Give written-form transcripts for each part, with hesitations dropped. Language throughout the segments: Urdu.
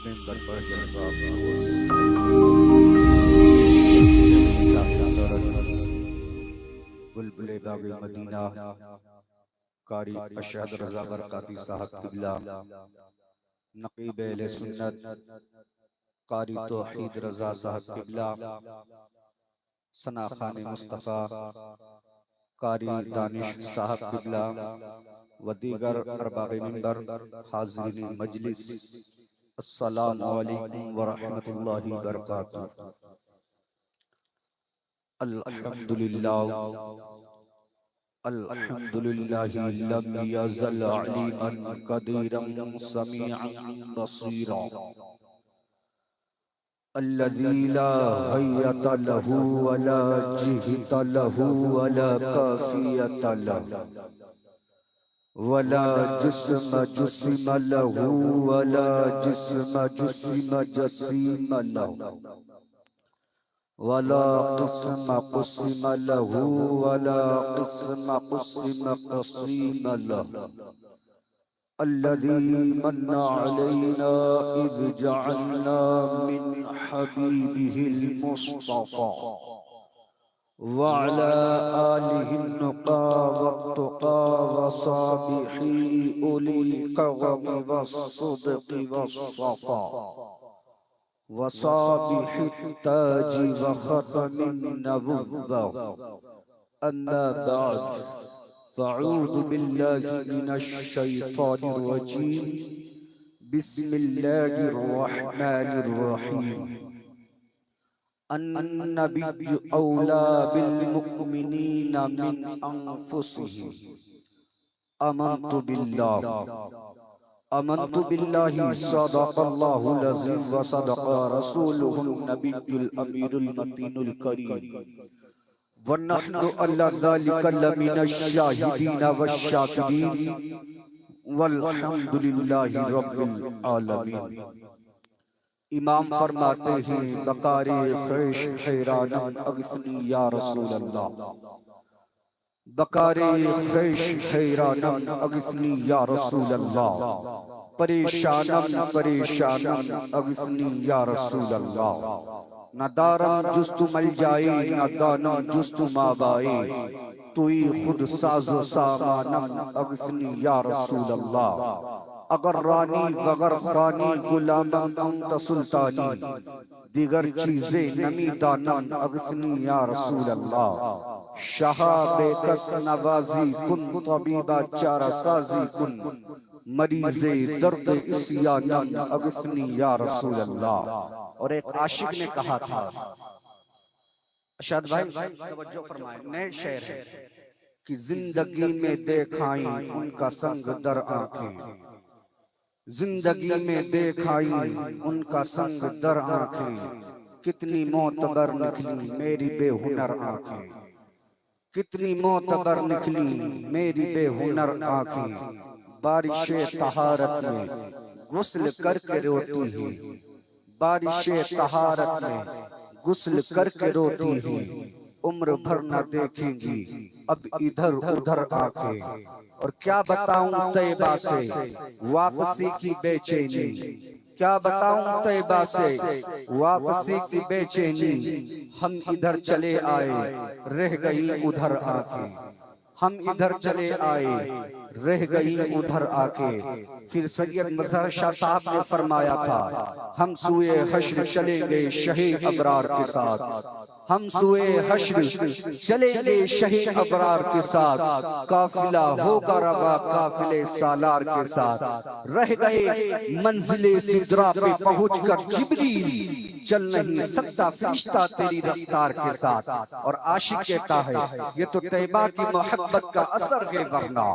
ممبر پر جلوہ افروز بلبل باغ مدینہ قاری اشہد رضا برکاتی صاحب قبلہ، نقیب اہل سنت قاری توحید رضا صاحب قبلہ، ثنا خان مصطفیٰ قاری دانش صاحب قبلہ و دیگر ارباب منبر، حاضرین مجلس، السلام علیکم ورحمۃ اللہ وبرکاتہ۔ الحمدللہ الحمدللہ لم یزل علیما قدیرا سمیعا بصیرا، الذی لا حیۃ لہ ولا جہت لہ ولا کافیۃ لہ ولا جسم جسم لہ ولا جسم جسم جسیم لہ ولا قسم قسم لہ ولا قسم قسم قسیم لہ، الذي من علينا إذ جعلنا من حبيبه المصطفى وعلى آله النقى والتقى وصابحي أولي الكرم والصدق والصفا وصابح التاج وختم النبوة، أما بعد، فاعوذ بالله من الشيطان الرجيم، بسم الله الرحمن الرحيم۔ النبي أولى بالمؤمنين من أنفسهم، آمنت بالله صدق الله العظيم وصدق رسوله النبي الأمير المتين الكريم، ونحن على ذلك لمن الشاهدين والشاكرين، والحمد لله رب العالمين۔ امام فرماتے ہیں بقار خیش حیرانم اغثنی یا رسول اللہ، بقار خیش حیرانم اغثنی یا رسول اللہ، پریشانم پریشانم اغثنی یا رسول اللہ، نہ دارم جست مل جائے نہ دانم جست مابائے، توئی خود ساز و سامانم اغثنی یا رسول اللہ، اگر رانی وگر خانی غلامم انت سلطانی، دیگر چیزیں نمی دانم اغثنی یا رسول اللہ، شاہا بے کس نوازی کن طبیبہ چارہ سازی کن، مریض درد اسیانم اغثنی یا رسول اللہ۔ اور ایک عاشق نے کہا تھا، اشاد بھائی توجہ فرمائیں، نئے شعر ہے کہ زندگی میں دیکھائیں ان کا سنگ در آنکھیں، زندگی میں دیکھائیں ان کا سنگ در آنکھیں، کتنی معتبر نکلی میری بے ہنر آنکھیں، کتنی معتبر نکلی میری بے ہنر آنکھیں، بارش طہارت میں غسل کر کے روتی ہیں، بارش طہارت میں غسل کر کے روتی ہیں، عمر بھر نہ دیکھیں گی اب ادھر ادھر آنکھیں، اور کیا بتاؤں طیبہ سے واپسی کی بے چینی، کیا بتاؤں طیبہ سے واپسی کی بے چینی، ہم ادھر چلے آئے رہ گئی ادھر آنکھیں، ہم ادھر چلے آئے رہ گئی ادھر آنکھیں۔ پھر سید مظہر شاہ صاحب نے فرمایا تھا، ہم سوئے حشر چلیں گے شہی ابرار کے ساتھ، ہم سوئے حشر چلیں گے شہی ابرار کے ساتھ، قافلہ ہوگا روا قافلے سالار کے ساتھ، رہ گئے منزل سدرہ پہ پہنچ کر جبریل، چل نہیں سکتا فرشتہ تیری رفتار کے ساتھ۔ اور عاشق کہتا ہے یہ تو طیبہ کی محبت کا اثر ہے ورنہ،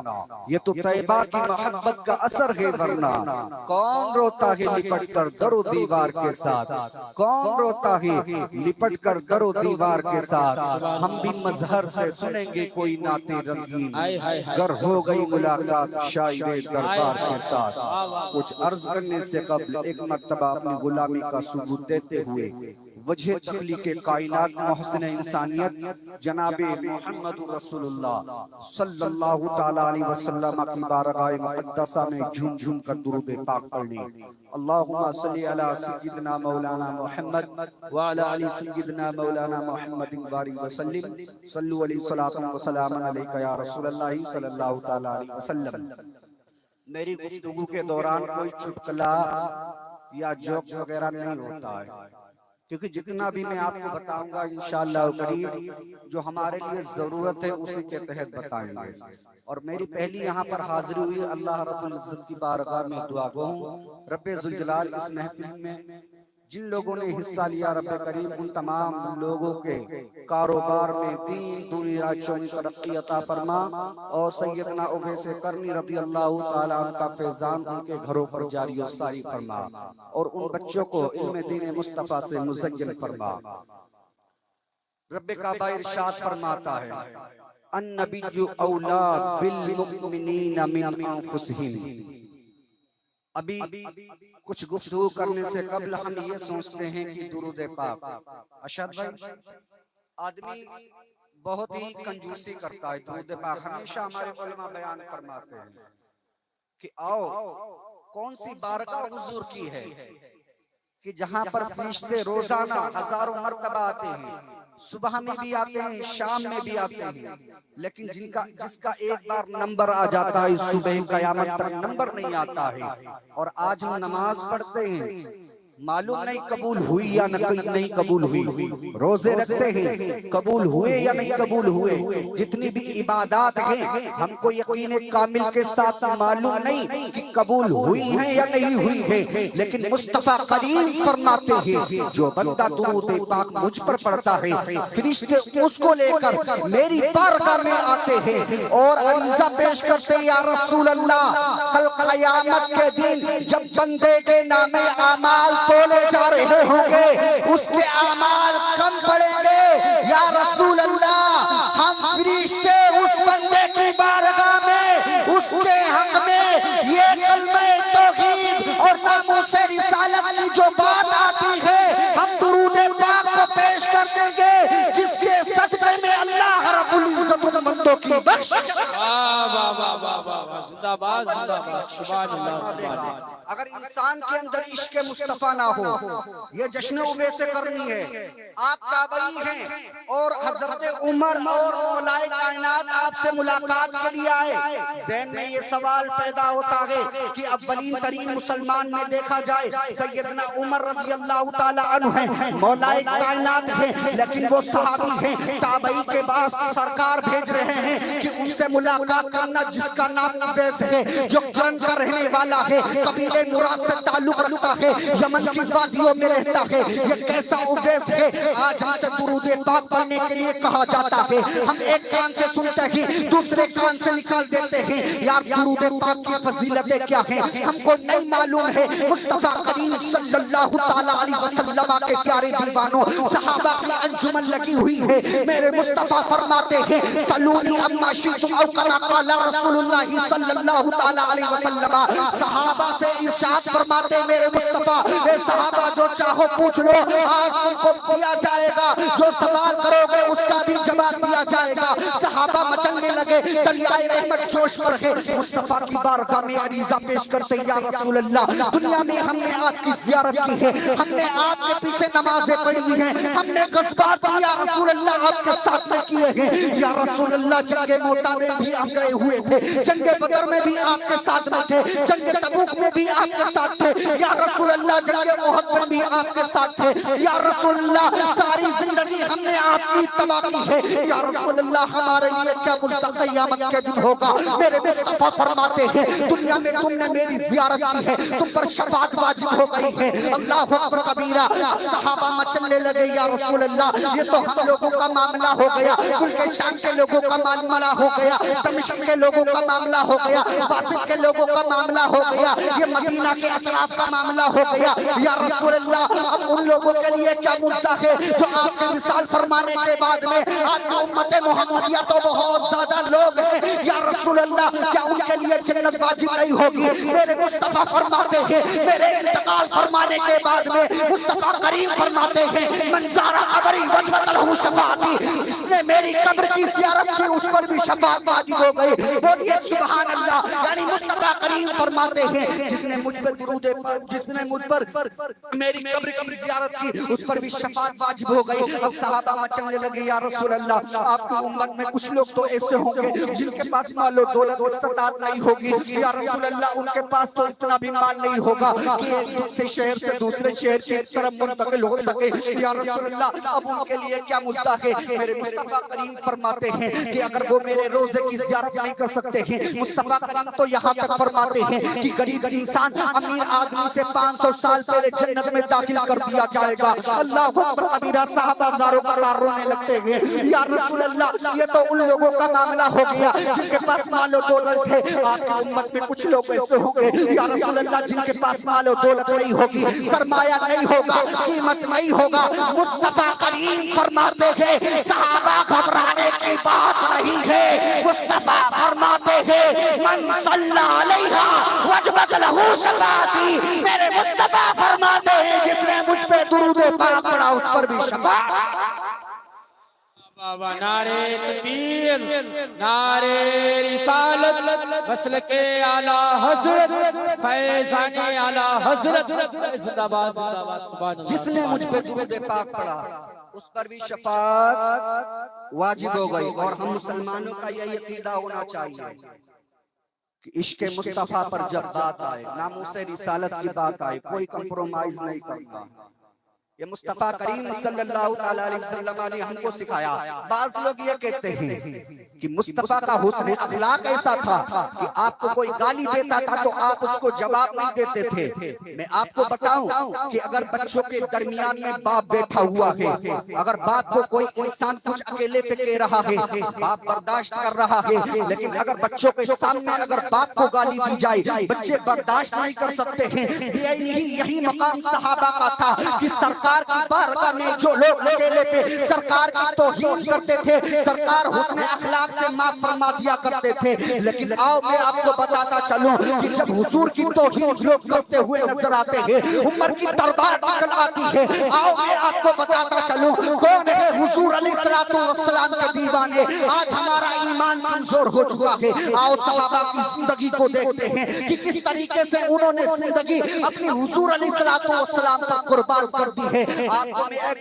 یہ تو طیبہ کی محبت کا اثر ہے ورنہ، کون روتا ہے لپٹ کر در و دیوار کے ساتھ، کون روتا ہے لپٹ کر در و دیوار کے ساتھ۔ ہم بھی مظہر سے سنیں گے کوئی نعت رنگین، گر ہو گئی ملاقات شاعر دربار کے ساتھ۔ کچھ عرض کرنے سے قبل ایک مرتبہ اپنی غلامی کا ثبوت دیتے ہوئے وجہ تخلیق کائنات محسن انسانیت جناب محمد رسول اللہ صلی اللہ تعالی علیہ وسلم کی بارگاہ مقدسہ میں جھوم جھوم کر درود پاک پڑھنے. اللہم صلی علی سیدنا مولانا محمد وعلی علی سیدنا مولانا محمد وآلہ وسلم. صلو علیہ الصلوۃ والسلام علیکہ یا رسول اللہ صلی اللہ تعالی علیہ وسلم. میری گفتگو کے دوران کوئی چٹکلا یا جوک وغیرہ نہیں ہوتا ہے، کیونکہ جتنا بھی میں آپ کو بتاؤں گا انشاءاللہ قریب جو ہمارے لیے ضرورت ہے اسی کے تحت بتائیں گے. اور میری پہلی یہاں پر حاضری ہوئی اللہ رب العزت کی بارگاہ میں دعا گو ہوں. رب ذوالجلال اس محفل میں جن لوگوں نے حصہ لیا رب کریم ان تمام لوگوں کے کاروبار میں دین دنیا چونی ترقی عطا فرما، اور سیدنا اویس کرنی رضی اللہ تعالیٰ عنہ کا فیضان ان کے گھروں پر جاری و ساری فرما، اور ان بچوں کو علم دین مصطفیٰ سے مزین فرما. رب کعبہ ارشاد فرماتا ہے النبی اولا بالمؤمنین من انفسہم. ابھی کچھ گفتگو کرنے سے قبل ہم یہ سوچتے ہیں کہ درود پاک. اشد بھائی آدمی بہت ہی کنجوسی کرتا ہے. درود پاک ہمیشہ ہمارے علماء بیان فرماتے ہیں کہ آؤ کون سی بارگاہ حضور کی ہے کہ جہاں پر فرشتے روزانہ ہزاروں مرتبہ آتے ہیں، صبح میں بھی آتے ہیں شام میں بھی آتے ہیں، لیکن جس کا ایک بار نمبر آ جاتا ہے صبح قیامت تک نمبر نہیں آتا ہے. اور آج ہم نماز پڑھتے ہیں معلوم نہیں قبول ہوئی یا نہیں قبول ہوئی، روزے رکھتے ہیں قبول ہوئے یا نہیں قبول ہوئے، جتنی بھی عبادات ہیں ہم کو یقین کامل کے ساتھ معلوم نہیں کہ قبول ہوئی ہیں یا نہیں ہوئی ہیں، لیکن مصطفیٰ کریم فرماتے ہیں جو بندہ درود پاک مجھ پر پڑھتا ہے فرشتے اس کو لے کر میری بارگاہ میں آتے ہیں اور عریضہ پیش کرتے ہیں یا رسول اللہ کل قیامت کے دن جب بندے کے نام اعمال تولے جا رہے ہوں گے اس کے اعمال کم پڑیں گے یا رسول اللہ، ہم فرشتے اس بندے کی بارگاہ میں اس کے حق میں یہ کلمہ توحید اور ناموس رسالت کی جو بات آتی ہے ہم درود پاک کو پیش کر دیں گے جس کے صدقے میں اللہ رب العزت ان بندوں کی بخشش. اگر انسان کے اندر عشق مصطفیٰ نہ ہو، یہ جشن اویس کرنی ہے، آپ تابعی ہیں اور حضرت عمر اور مولا کائنات آپ سے ملاقات کے لیے آئے، ذہن میں یہ سوال پیدا ہوتا ہے کہ اولین ترین مسلمان میں دیکھا جائے سیدنا عمر رضی اللہ تعالیٰ عنہ ہیں، مولا کائنات ہیں، لیکن وہ صحابی ہیں. تابعی کے بعد سرکار بھیج رہے ہیں کہ ان سے ملاقات کرنا جس کا نام اویس ہے، جو قرن کا رہنے والا ہے، قبیلے مراد سے تعلق رکھتا ہے، یمن کی وادیوں میں رہتا ہے. یہ کیسا اویس ہے؟ آج ہم سے درود پاک پڑھنے کے لیے کہا جاتا ہے، ہم ایک کان سے سنتے ہیں دوسرے کان سے نکال دیتے ہیں. یار درود پاک کی فضیلتیں کیا ہیں ہم کو نہیں معلوم ہے. مصطفیٰ کریم صلی اللہ تعالی علیہ وسلم کے پیارے دیوانوں صحابہ کی انجمن لگی ہوئی ہے. میرے مصطفیٰ فرماتے ہیں سلونی اما شئتم او کما قال رسول اللہ صلی اللہ تعالی علیہ وسلم. صحابہ سے ارشاد فرماتے میرے مصطفیٰ اے صحابہ جو چاہو پوچھ لو آج تم کو دیا جائے گا، جو سوال کرو گے اس کا بھی جواب دیا جائے گا. صحابہ مچلنے لگے، دریائے رحمت جوش پر ہے. مصطفیٰ کی بارگاہ میں عریضہ پیش کرتے یا رسول اللہ دنیا میں ہم نے آپ کی زیارت کی ہے، ہم نے آپ کے پیچھے نمازیں پڑھی ہیں، ہم نے غزوات بھی یا رسول اللہ آپ کے ساتھ میں کیے ہیں. یا رسول اللہ جنگ موتا میں بھی آپ گئے ہوئے تھے، جنگ بدر میں بھی آپ کے ساتھ میں تھے، جنگ تبوک میں بھی آپ کے ساتھ تھے. یا رسول اللہ جنگ احد میں بھی آپ کے ساتھ تھے. یا رسول اللہ ساری زندگی ہم نے آپ کی اتباع کی ہے. یا رسول اللہ ہمارے لیے کیا مزدہ قیامت کے دن ہوگا. میرے مصطفیٰ فرماتے ہیں دنیا میں تم نے میری زیارت کی ہے، تم پر شفاعت واجب ہو گئی ہے. اللہ اکبر کبیرہ. صحابہ مچلنے لگے یا رسول اللہ یہ تو ہم لوگوں کا معاملہ ہو گیا، ملک شام کے لوگوں کا معاملہ ہو گیا، دمشق کے لوگوں کا معاملہ ہو گیا، باسط کے لوگوں کا معاملہ ہو گیا، یہ مدینہ کے اطراف کا معاملہ ہو گیا. یا رسول اللہ اب ان لوگوں کے لیے کیا مدعا ہے جو آپ کے مثال فرمانے کے بعد میں آپ کی امت محمدیہ تو بہت زیادہ لوگ ہیں. یا رسول اللہ کیا ان کے لیے جنت واجب نہیں ہوگی؟ میرے مصطفیٰ فرماتے ہیں میرے انتقال فرمانے کے بعد میں مصطفیٰ کریم فرماتے ہیں من زار قبری وجبت لہ شفاعتی، جس نے میری قبر کی زیارت کی اس پر بھی شفاعت واجب ہو گئی۔ بولیے سبحان اللہ۔ یعنی مصطفیٰ کریم فرماتے ہیں جس نے مجھ پر درود جس نے مجھ پر میری قبر کی زیارت کی اس پر بھی شفاعت واجب ہو گئی۔ اب صحابہ مچلنے لگے یا رسول اللہ آپ کی امت میں کچھ لوگ تو ایسے ہوں گے جن کے پاس مال و دولت استطاعت نہیں ہوگی، یا رسول اللہ ان کے پاس تو اتنا بھی مال نہیں ہوگا کہ ایک سے شہر سے دوسرے شہر کی طرف منتقل ہو سکے، یا رسول اللہ اب ان کے لیے کیا مدعا ہے؟ میرے مصطفیٰ کریم فرماتے ہیں کہ اگر وہ میرے روزے کی زیارت نہیں کر سکتے ہیں، مصطفیٰ کریم تو یہاں تک فرماتے ہیں کہ غریب انسان امیر آدمی سے 500 سال پہلے جنت میں داخل کر دیا جائے گا۔ اللہ اکبر کبیرہ۔ صحابہ زاروں کا رونے لگتے ہیں یا رسول اللہ یہ تو ان لوگوں کا معاملہ ہو گیا جن کے پاس مال و دولت ہے، آپ کی امت میں کچھ لوگ ایسے ہوں گے یا رسول اللہ جن کے پاس مال و دولت نہیں ہوگی، سرمایہ نہیں ہوگا، قیمت نہیں ہوگا۔ مصطفیٰ کریم فرماتے ہیں صحابہ گھبرانے کی بات نہیں ہے، مصطفیٰ فرماتے ہیں من صلی علیہ وجبت لہ شفاعتی، میرے مصطفیٰ فرماتے ہیں جس نے مجھ پہ درود پاک پڑھا اس پر بھی شفاعت۔ بابا نعرے تکبیر، نعرے رسالت، مسلک اعلیٰ حضرت، فیضان اعلیٰ حضرت، زندہ باد زندہ باد سبحان اللہ۔ جس نے مجھ پہ درود پاک پڑھا اس پر بھی شفاعت واجب ہو گئی۔ اور ہم مسلمانوں کا یہ عقیدہ ہونا چاہیے کہ عشق مصطفیٰ پر جب بات آئے، ناموس رسالت کی بات آئے، کوئی کمپرومائز نہیں کرتا۔ یہ مصطفیٰ کریم صلی اللہ علیہ وسلم نے ہم کو سکھایا۔ بعض لوگ یہ کہتے ہیں کہ مصطفیٰ کا حسن اخلاق ایسا تھا کہ آپ کو کوئی گالی دیتا تھا تو آپ اس کو جواب نہیں دیتے تھے۔ میں آپ کو بتاؤں کہ اگر بچوں کے درمیان میں باپ بیٹھا ہوا ہے، اگر باپ کو کوئی انسان کچھ اکیلے پہ کہہ رہا ہے باپ برداشت کر رہا ہے، لیکن اگر بچوں کے سامنے اگر باپ کو گالی دی جائے بچے برداشت نہیں کر سکتے ہیں۔ یہی مقام صحابہ کا تھا کہ سرکار کی بارگاہ میں جو لوگ اکیلے پہ سرکار کی توہین کرتے تھے سرکار حسن اخلاق سے معاف فرما دیا کرتے تھے۔ لیکن آؤ میں آپ کو بتاتا چلوں کہ جب حضور کی توہین لوگ کرتے ہوئے نظر آتے ہیں عمر کی تلوار نکل آتی ہے۔ آؤ میں آپ کو بتاتا چلوں کون ہے حضور علیہ السلام کے دیوانے۔ آج ہمارا ایمان کمزور ہو چکا ہے۔ آؤ صحابہ کی زندگی کو دیکھتے ہیں کہ کس طریقے سے انہوں نے زندگی اپنی حضور علیہ السلام پر قربان کر دی ہے۔ آپ کو میں ایک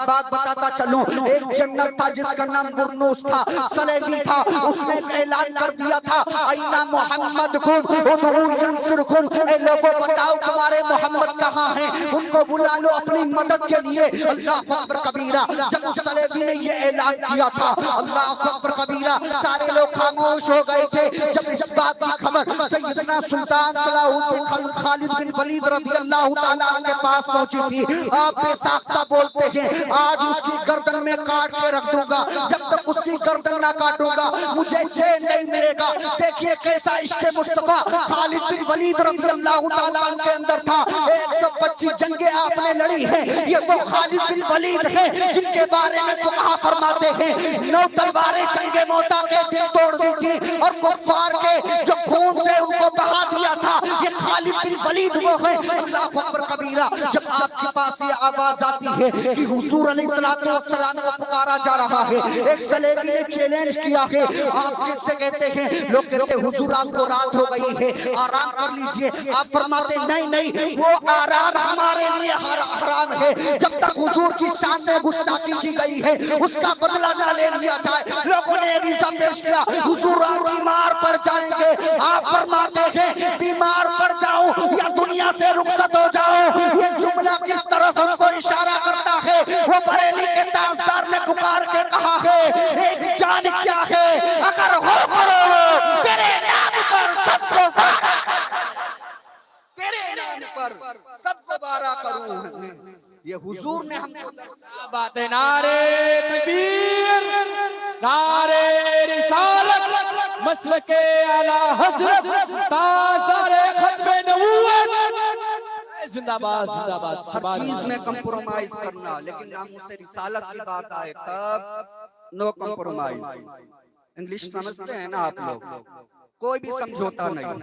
بات بتاتا چلوں، ایک جنرل تھا جس کا نام برنوس تھا، سلیجی تھا، اس نے اعلان کر دیا تھا اینا محمد کم ادعو ینصرکم، اے لوگوں بتاؤ تمہارے محمد کہاں ہیں، ان کو بلا لو اپنی مدد کے لیے۔ اللہ اکبر کبیرہ۔ جب اس سلیجی نے یہ اعلان کیا تھا اللہ اکبر کبیرہ سارے لوگ خاموش ہو گئے تھے۔ جب اس بات کی خبر سیدنا سلطان صلاح الدین خالد بن ولید رضی اللہ تعالیٰ کے پاس پہنچی تھی، آپ بے ساختہ بولتے ہیں آج اس کی گردن میں کاٹ کے رکھ دوں گا، جب تک اس کی گردن نہ کاٹوں گا مجھے چین نہیں ملے گا۔ دیکھیے کیسا عشق مصطفیٰ خالد بن ولید رضی اللہ تعالیٰ عنہ کے اندر تھا۔ 125 جنگیں آپ نے لڑی ہیں، یہ وہ خالد بن ولید ہیں جن کے بارے میں فقہا فرماتے ہیں 9 تلواریں جنگ موتا کے دل توڑ دی تھی اور کفار کے جو خون تھے ان کو بہا دیا تھا۔ یہ خالد بن ولید وہ ہیں۔ اللہ اکبر کبیرہ۔ جب آپ کے پاس یہ آواز آتی ہے کہ حضور علیہ السلام کو پکارا جا رہا ہے، ایک سلیبی نے چیلنج کیا ہے، آپ کس سے کہتے ہیں؟ لوگ کہتے ہیں حضور آپ کو رات ہو گئی ہے آرام کر لیجئے، آپ فرماتے ہیں نہیں وہ آرام ہمارے لیے حرام ہے جب تک حضور کی شان میں گستاخی کی گئی ہے اس کا بدلہ نہ لے لیا جائے۔ لوگوں نے ویزا پیش کیا، حضور آپ بیمار پڑ جائیں گے، آپ فرماتے ہیں بیمار پڑ جاؤں یا دنیا سے رخصت ہو جاؤں۔ یہ جملہ کس طرف ہم کو اشارہ کرتا ہے؟ وہ بریلی کے تاجدار نے پکار کے کہا ہے ایک جان کیا ہے اگر ہو کروڑو تیرے نام پر سب کو بارا، تیرے نام پر سب کو بارا کروں۔ یہ حضور نے ہم کو بات نعرے تکبیر، نعرے رسالت، مسلک اعلیٰ حضرت، تاجدار ختم نبوت، زندہ باد زندہ باد۔ ہر چیز میں کمپرومائز کرنا، لیکن ناموس رسالت کی بات آئے تب نو کمپرومائز۔ انگلش سمجھتے ہیں نا آپ لوگ؟ کوئی بھی سمجھوتا نہیں.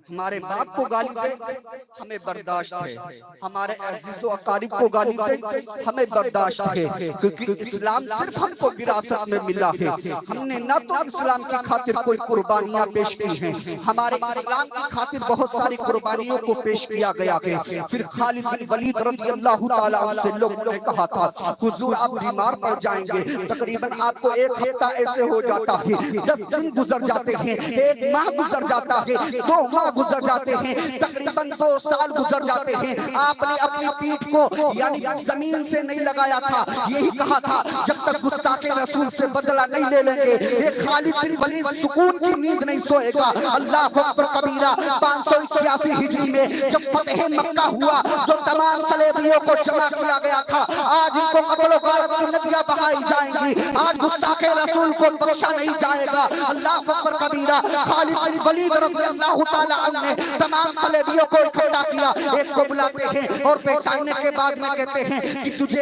ہمارے باپ کو گالی دے ہمیں برداشت ہے, ہمارے عزیز و اقارب کو گالی دے ہمیں برداشت ہے, کیونکہ اسلام صرف ہم کو وراثت میں ملا ہے. ہم نے نہ تو اسلام کی خاطر کوئی قربانیاں پیش کی ہیں, ہمارے اسلام کی خاطر بہت ساری قربانیوں کو پیش کیا گیا ہے. پھر خالد بن ولید رضی اللہ تعالیٰ عنہ سے لوگوں نے کہا تھا حضور آپ بیمار پڑ جائیں گے, تقریباً آپ کو ایک ہفتہ ایسے ہو جاتا ہے, 10 دن گزر جاتے ہیں, 1 ماہ گزر جاتا ہے, 2 ماہ گزر جاتے ہیں, تقریباً 2 سال گزر جاتے ہیں. آپ نے اپنی پیٹھ کو یعنی زمین سے نہیں لگایا تھا, یہی کہا تھا جب تک گستاخ رسول سے بدلہ نہیں لے لیں گے ایک خالد بن ولید سکون کی نیند نہیں سوئے گا. اللہ اکبر کبیرہ. 581 ہجری میں جب فتح مکہ ہوا جو تمام صلیبیوں کو جمع کیا گیا تھا, آج ان کو قتل و غارت کی ندیاں بہائی جائیں گی, آج گستاخ رسول کو بخشا نہیں جائے گا. اللہ اکبر کبیرہ. خالد بن ولید رضی اللہ تعالیٰ عنہ نے تمام صلیبیوں کو اکٹھا کیا, ایک کو بلاتے ہیں اور پہچاننے کے بعد میں کہتے ہیں کہ تجھے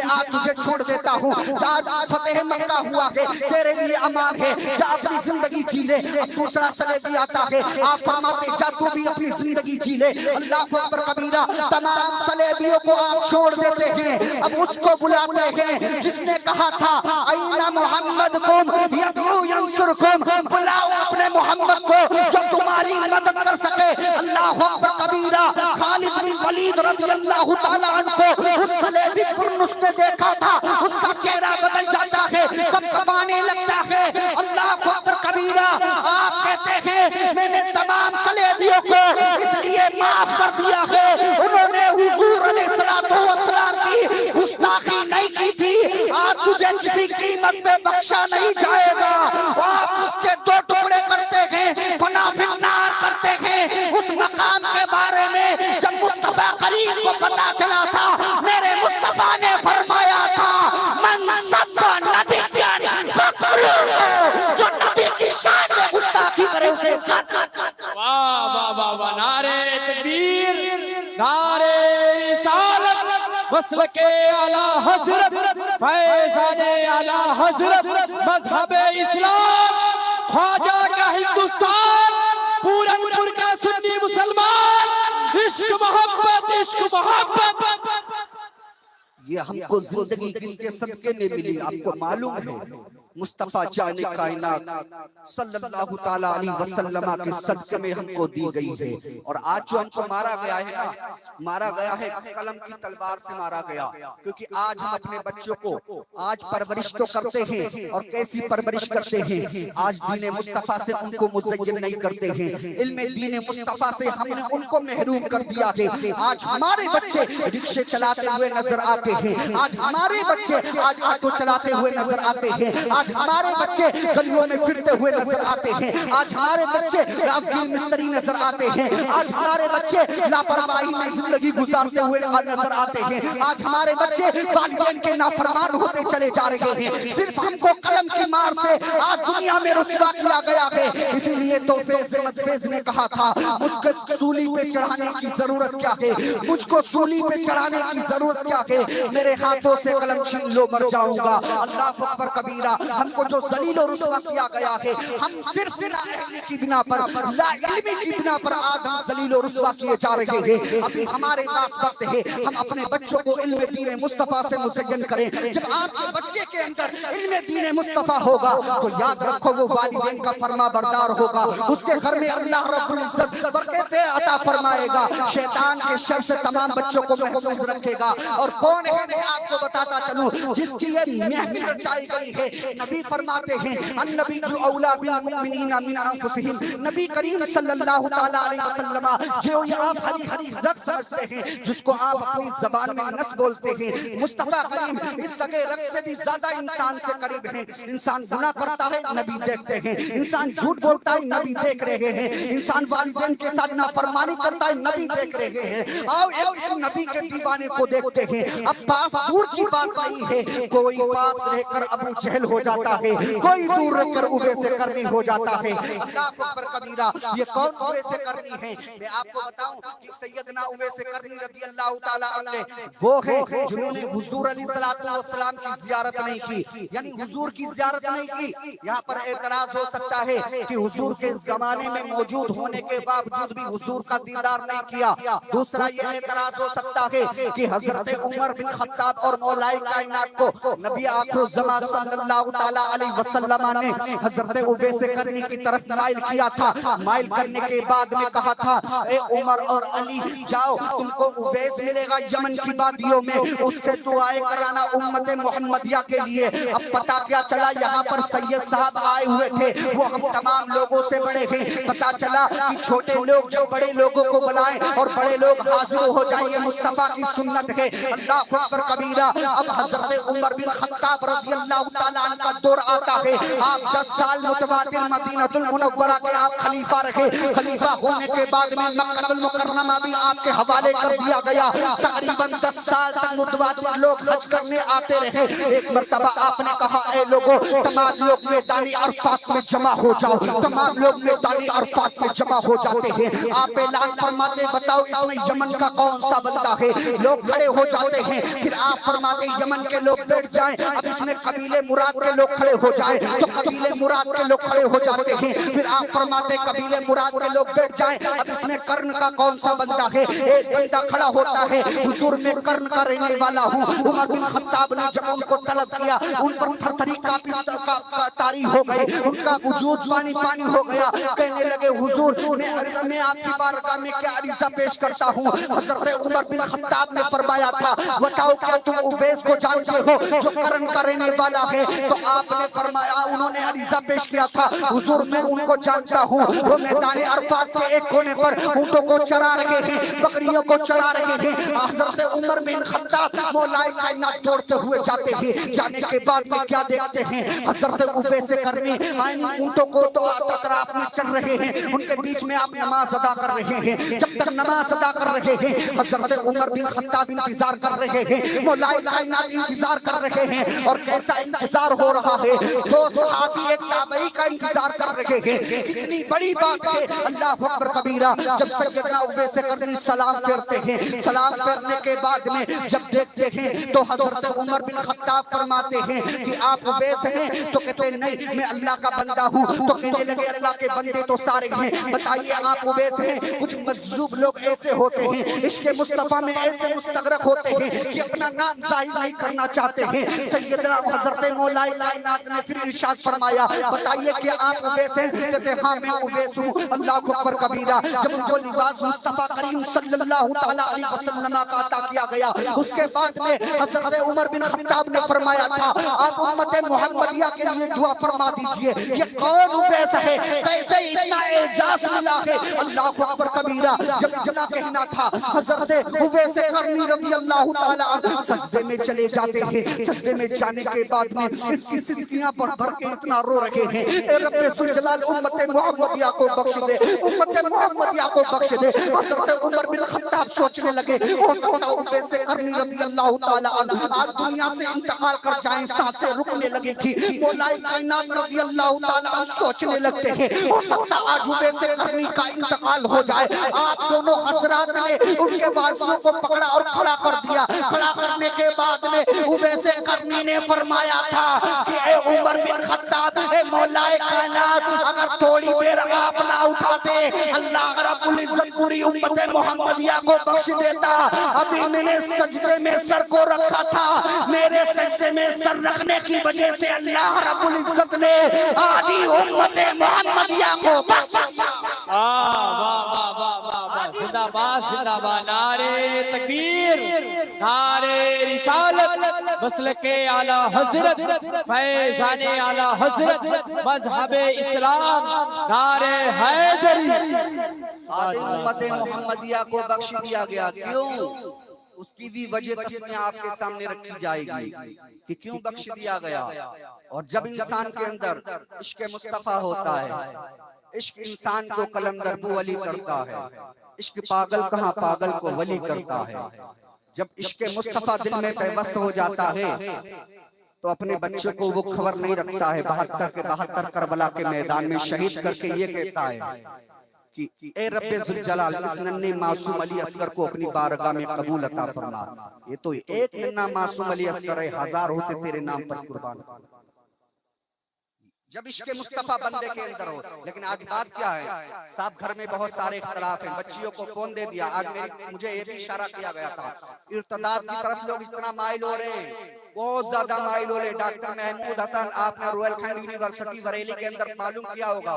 چھوڑ دیتا ہوں, آج فتح مکہ ہوا ہے, تیرے لیے امان ہے, جا اپنی زندگی جی لے. اب دوسرا صلیبی آتا ہے, آپ فرماتے جا تو بھی اپنی زندگی جی لے. اللہ اکبر کبیرہ. تمام صلیبیوں کو آپ چھوڑ دیتے ہیں, اب اس کو بلاتے ہیں جس نے کہا تھا اینا محمد کم یدعو ینصرکم, بلاؤ اپنے محمد کو جو تمہاری مدد کر سکے. اللہ اکبر کبیرہ. خالد بن ولید رضی اللہ تعالیٰ عنہ کو اس صلیبی فرنس نے دیکھا تھا, اس کا چہرہ بدل جاتا ہے, کب کبانے لگتا ہے. اللہ اکبر کبیرہ. آپ کہتے ہیں میں نے تمام صلیبیوں کو اس لیے معاف کر دیا ہے, انہوں نے حضور علیہ السلام کی گستاخی نہیں کی تھی, آج تجھے کسی قیمت پہ بخشا نہیں جائے گا. آپ اس کے 2 ٹکڑے کرتے ہیں, فنا فی النار کرتے ہیں. اس مقام کے بارے میں جب مصطفیٰ کریم کو پتا چلا تھا, میرے مصطفیٰ نے فرمایا تھا من سب نبی جو نبی کی شان میں گستاخی کرے اسے واہ واہ واہ واہ. نعرہ تکبیر, نعرہ رسالت, مسلک اعلی حضرت, فیضان اعلی حضرت, مذہب اسلام, خواجہ کا ہندوستان, پورن پور کا سنی مسلمان, عشق محبت, عشق محبت. یہ ہم کو زندگی کس کے صدقے میں ملی آپ کو معلوم ہے؟ مصطفیٰ جان کائنات صلی اللہ تعالیٰ علیہ وسلم کے صدقے میں ہم کو دی گئی ہے. اور آج جو ہم کو مارا گیا ہے نا, مارا گیا ہے قلم کی تلوار سے مارا گیا, کیونکہ آج ہم اپنے بچوں کو آج پرورش تو کرتے ہیں, اور کیسی پرورش کرتے ہیں, آج دین مصطفیٰ سے ان کو مزین نہیں کرتے ہیں, علم دین مصطفیٰ سے ہم نے ان کو محروم کر دیا ہے. آج ہمارے بچے رکشے چلاتے ہوئے نظر آتے ہیں, آج ہمارے بچے آج آٹو چلاتے ہوئے نظر آتے ہیں, آج ہمارے بچے گلیوں میں پھرتے ہوئے نظر آتے ہیں, آج ہمارے بچے رازگیر مستری نظر آتے ہیں, آج ہمارے بچے لاپرواہی میں زندگی گزارتے ہوئے نظر آتے ہیں, آج ہمارے بچے والدین کے نافرمان ہوتے چلے جا رہے ہیں. صرف ہم کو قلم کی مار سے آج دنیا میں رسوا کیا گیا ہے. اسی لیے تو فیض نے کہا تھا مجھ کو سولی پہ چڑھانے کی ضرورت کیا ہے, مجھ کو سولی پہ چڑھانے کی ضرورت کیا ہے, میرے ہاتھوں سے قلم چھین لو مر جاؤں گا. اللہ اکبر کبیرہ. ہم کو جو ذلیل و رسوا کیا گیا ہے, ہم صرف لا علمی کی بنا پر, لا علمی کی بنا پر آج ہم ذلیل و رسوا کیے جا رہے ہیں. ابھی ہمارے پاس وقت ہے ہم اپنے بچوں کو علم دین مصطفیٰ سے مزین کریں. جب آپ کے بچے کے اندر علم دین مصطفیٰ ہوگا تو یاد رکھو وہ والدین کا فرما بردار ہوگا, اس کے گھر میں اللہ رب العزت برکتیں عطا فرمائے گا, شیطان کے شر سے تمام بچوں کو محفوظ رکھے گا. اور کون ہے میں آپ کو بتاتا چلوں جس کی یہ محنت رچائی گئی ہے. نبی فرماتے ہیں النبی اولا بالمؤمنین من انفسہم, نبی کریم صلی اللہ تعالیٰ علیہ وسلم جو آپ ہری رقص سمجھتے ہیں, جس کو آپ اپنی زبان میں نس بولتے ہیں, مصطفیٰ کریم اس سگے رقص سے بھی زیادہ انسان سے قریب ہیں. انسان گناہ کرتا ہے نبی دیکھتے ہیں, انسان جھوٹ بولتا ہے نبی دیکھ رہے ہیں, انسان والدین کے ساتھ نافرمانی کرتا ہے نبی دیکھ رہے ہیں. آؤ اس نبی کے دیوانے کو دیکھتے ہیں. اب پاس دور کی بات نہیں ہے, کوئی پاس رہ کر ابو جہل ہو جاتا ہے، کوئی دور رکھ کر اویس کرنی ہو جاتا ہے۔ اللہ اکبر کبیرہ، یہ کون اویس کرنی ہے؟ میں آپ کو بتاؤں کہ سیدنا اویس کرنی رضی اللہ تعالیٰ عنہ وہ ہے جنہوں نے حضور علیہ السلام کی زیارت نہیں کی، یعنی حضور کی زیارت نہیں کی۔ یہاں پر اعتراض ہو سکتا ہے کہ حضور کے زمانے میں موجود ہونے کے باوجود بھی حضور کا دیدار نہیں کیا۔ دوسرا یہ اعتراض ہو سکتا ہے کہ حضرت عمر بن خطاب اور مولا کائنات کو نبی آخر الزمان صلی اللہ تعالیٰ علیہ وسلم نے حضرت اویس کرنی کی طرف مائل کیا تھا۔ مائل کرنے کے بعد میں کہا تھا اے عمر اور علی جاؤ، تم کو اویس ملے گا یمن کی وادیوں میں، اس سے دعائیں کرانا امت محمدیہ کے لیے۔ اب پتا کیا چلا، یہاں پر سید صاحب آئے ہوئے تھے، وہ ہم تمام لوگوں سے بڑے ہیں۔ پتا چلا کہ چھوٹے لوگ جو بڑے لوگوں کو بلائیں اور بڑے لوگ حاضر ہو جائیں، یہ مصطفیٰ کی سنت ہے۔ اللہ اکبر کبیرہ۔ اب حضرت عمر بن خطاب رضی اللہ تعالیٰ عنہ کا دور آتا ہے۔ آپ 10 سال متواتر مدینہ المنورہ کے آپ خلیفہ رہے۔ خلیفہ ہونے کے بعد میں مکہ المکرمہ بھی آپ کے حوالے کر دیا گیا۔ تقریباً 10 سال تک متواتر لوگ حج کرنے آتے رہے۔ ایک مرتبہ آپ نے کہا اے لوگوں، تمام لوگ میدان عرفات میں جمع ہو جاؤ۔ تمام لوگ میدان عرفات میں جمع ہو جاتے ہیں۔ آپ اعلان فرماتے بتاؤ اس میں یمن کا کون سا بندہ ہے؟ لوگ کھڑے ہو جاتے ہیں۔ پھر آپ فرماتے یمن کے لوگ بیٹھ جائیں، اب اس میں قبیلے مراد کے لوگ کھڑے ہو جائیں، تو قبیلے مراد کے لوگ کھڑے ہو جاتے ہیں۔ پھر آپ فرماتے قبیلے مراد کے لوگ بیٹھ جائیں، اب اس میں کرن کا کون سا بندہ ہے؟ ایک بندہ کھڑا ہوتا ہے، حضور میں کرن کا رہنے والا ہوں۔ عمر بن خطاب نے جب ان کو طلب کیا، ان پر تھر تھری طاری ہو گئے، ان کا وجود پانی پانی ہو گیا۔ کہنے لگے حضور میں آپ کی بارگاہ میں کیا عریضہ پیش کرتا ہوں؟ حضرت عمر بن خطاب نے فرمایا تھا بتاؤ کیا تم اویس کو جانتے ہو جو کرن کا رہنے والا ہے؟ تو آپ نے فرمایا، انہوں نے عریضہ پیش کیا تھا حضور میں ان کو جانتا ہوں، وہ میدان عرفات کے ایک کونے پر اونٹوں کو چرا رہے ہیں، بکریوں کو چرا رہے ہیں۔ حضرت عمر بن خطاب مولا کائنات دوڑتے ہوئے جاتے ہیں۔ جانے کے بعد میں کیا دیکھتے ہیں؟ حضرت اویس کرنی اونٹوں کو تو اطراف میں چل رہے ہیں، ان کے بیچ میں آپ نماز ادا کر رہے ہیں۔ جب تک نماز ادا کر رہے ہیں، حضرت عمر بن خطاب انتظار کر رہے ہیں، مولا کائنات انتظار کر رہے ہیں۔ اور کیسا انتظار ہو رہا ہے؟ 2 صحابی ایک تابعی کا انتظار کر رہے ہیں۔ کتنی بڑی بات ہے، اللہ اکبر کبیرہ۔ جب سیدنا اویس کرنی سلام پھیرتے ہیں، سلام پھیرنے کے بعد میں جب دیکھتے ہیں تو حضرت عمر بن خطاب فرماتے ہیں کہ آپ اویس ہیں؟ تو کہتے ہیں نہیں میں اللہ کا بندہ ہوں۔ تو کہنے لگے اللہ کے بندے تو سارے ہیں، بتائیے آپ اویس ہیں؟ کچھ مجذوب لوگ ایسے ہوتے ہیں، عشق مصطفیٰ میں ایسے مستغرق ہوتے ہیں کہ اپنا نام ظاہر نہیں کرنا چاہتے ہیں۔ سیدنا حضرت مولا کائنات نے پھر ارشاد فرمایا بتائیے کہ آپ اویس ہیں؟ کہتے ہاں میں اویس ہوں۔ اللہ اکبر کبیرہ۔ جب ان کو لباس مصطفیٰ کریم صلی اللہ تعالیٰ علیہ وسلم کا عطا کیا گیا، اس کے بعد میں حضرت عمر بن خطاب نے فرمایا تھا آپ امت محمدیہ کے لیے دعا فرما دیجئے۔ یہ کون اویس ہے؟ کیسے اتنا اعجاز ملا ہے؟ اللہ اکبر کبیرہ۔ جب اتنا کہنا تھا، حضرت اویس کرنی رضی اللہ تعالیٰ عنہ سجدے میں چلے جاتے ہیں۔ سجدے میں جانے کے بعد میں اس کی سجدیاں پڑھ پڑھ کے اتنا رو رہے ہیں اے رب ذوالجلال امت محمدیہ کو بخش دے، امت محمدیہ کو بخش دے۔ حضرت عمر بن خطاب سوچنے لگے ہو سکتا اویس کرنی رضی اللہ تعالیٰ عنہ آج دنیا سے انتقال کر جائیں، سانسیں رکنے لگے تھی۔ مولا کائنات رضی اللہ تعالیٰ عنہ سوچنے لگتے ہیں ہو سکتا آج اویس کرنی کا انتقال ہو جائے۔ آپ دونوں حضرات نے ان کے بازوؤں کو پکڑا اور کھڑا کر دیا۔ کھڑا کرنے کے بعد میں اویس کرنی نے فرمایا تھا کہ اے عمر بن خطاب، اے مولا کائنات، اگر تھوڑی دیر آپ نہ اٹھاتے اللہ رب العزت پوری امت محمدیہ کو بخش دیتا۔ ابھی میں نے سجدے میں سر کو رکھا تھا، میرے سجدے میں سر رکھنے کی وجہ سے اللہ رب العزت نے آدھی امت محمدیہ کو بخش دیا۔ زندہ باد زندہ باد، نعرے تکبیر، نعرے رسالت، مسلک اعلی حضرت، فیضان اعلی حضرت، مذہب اسلام، نعرے حیدری۔ آدھی امت محمدیہ کو بخش دیا گیا، کیوں؟ اس کی بھی وجہ قسمیں آپ کے سامنے رکھی جائے گی کہ کیوں بخش دیا گیا۔ اور جب انسان کے اندر عشق مصطفیٰ ہوتا ہے، عشق انسان کو قلندر کو ولی کرتا ہے، عشق پاگل کہاں پاگل کو ولی کرتا ہے۔ جب عشق مصطفیٰ دل میں پیوست ہو جاتا ہے تو اپنے بچوں کو وہ خبر نہیں رکھتا ہے 72 کے 72 کربلا کے میدان میں شہید کر کے یہ کہتا ہے کہ اے رب ذوالجلال اس ننھے معصوم علی اصغر کو اپنی بارگاہ میں قبول عطا فرما. یہ تو ایک ننھا معصوم علی اصغر ہے، ہزار ہوتے تیرے نام پر قربان. جب عشق مصطفیٰ بندے کے اندر ہو. لیکن آج بات کیا ہے صاحب، گھر میں بہت سارے اختلاف ہیں، بچیوں کو فون دے دیا. آج مجھے یہ بھی اشارہ کیا گیا تھا ارتداد کی طرف لوگ اتنا مائل ہو رہے ہیں، بہت زیادہ مائل ہو رہے. ڈاکٹر محمود حسن آپ نے رویل کھنڈ یونیورسٹی بریلی کے اندر معلوم کیا ہوگا،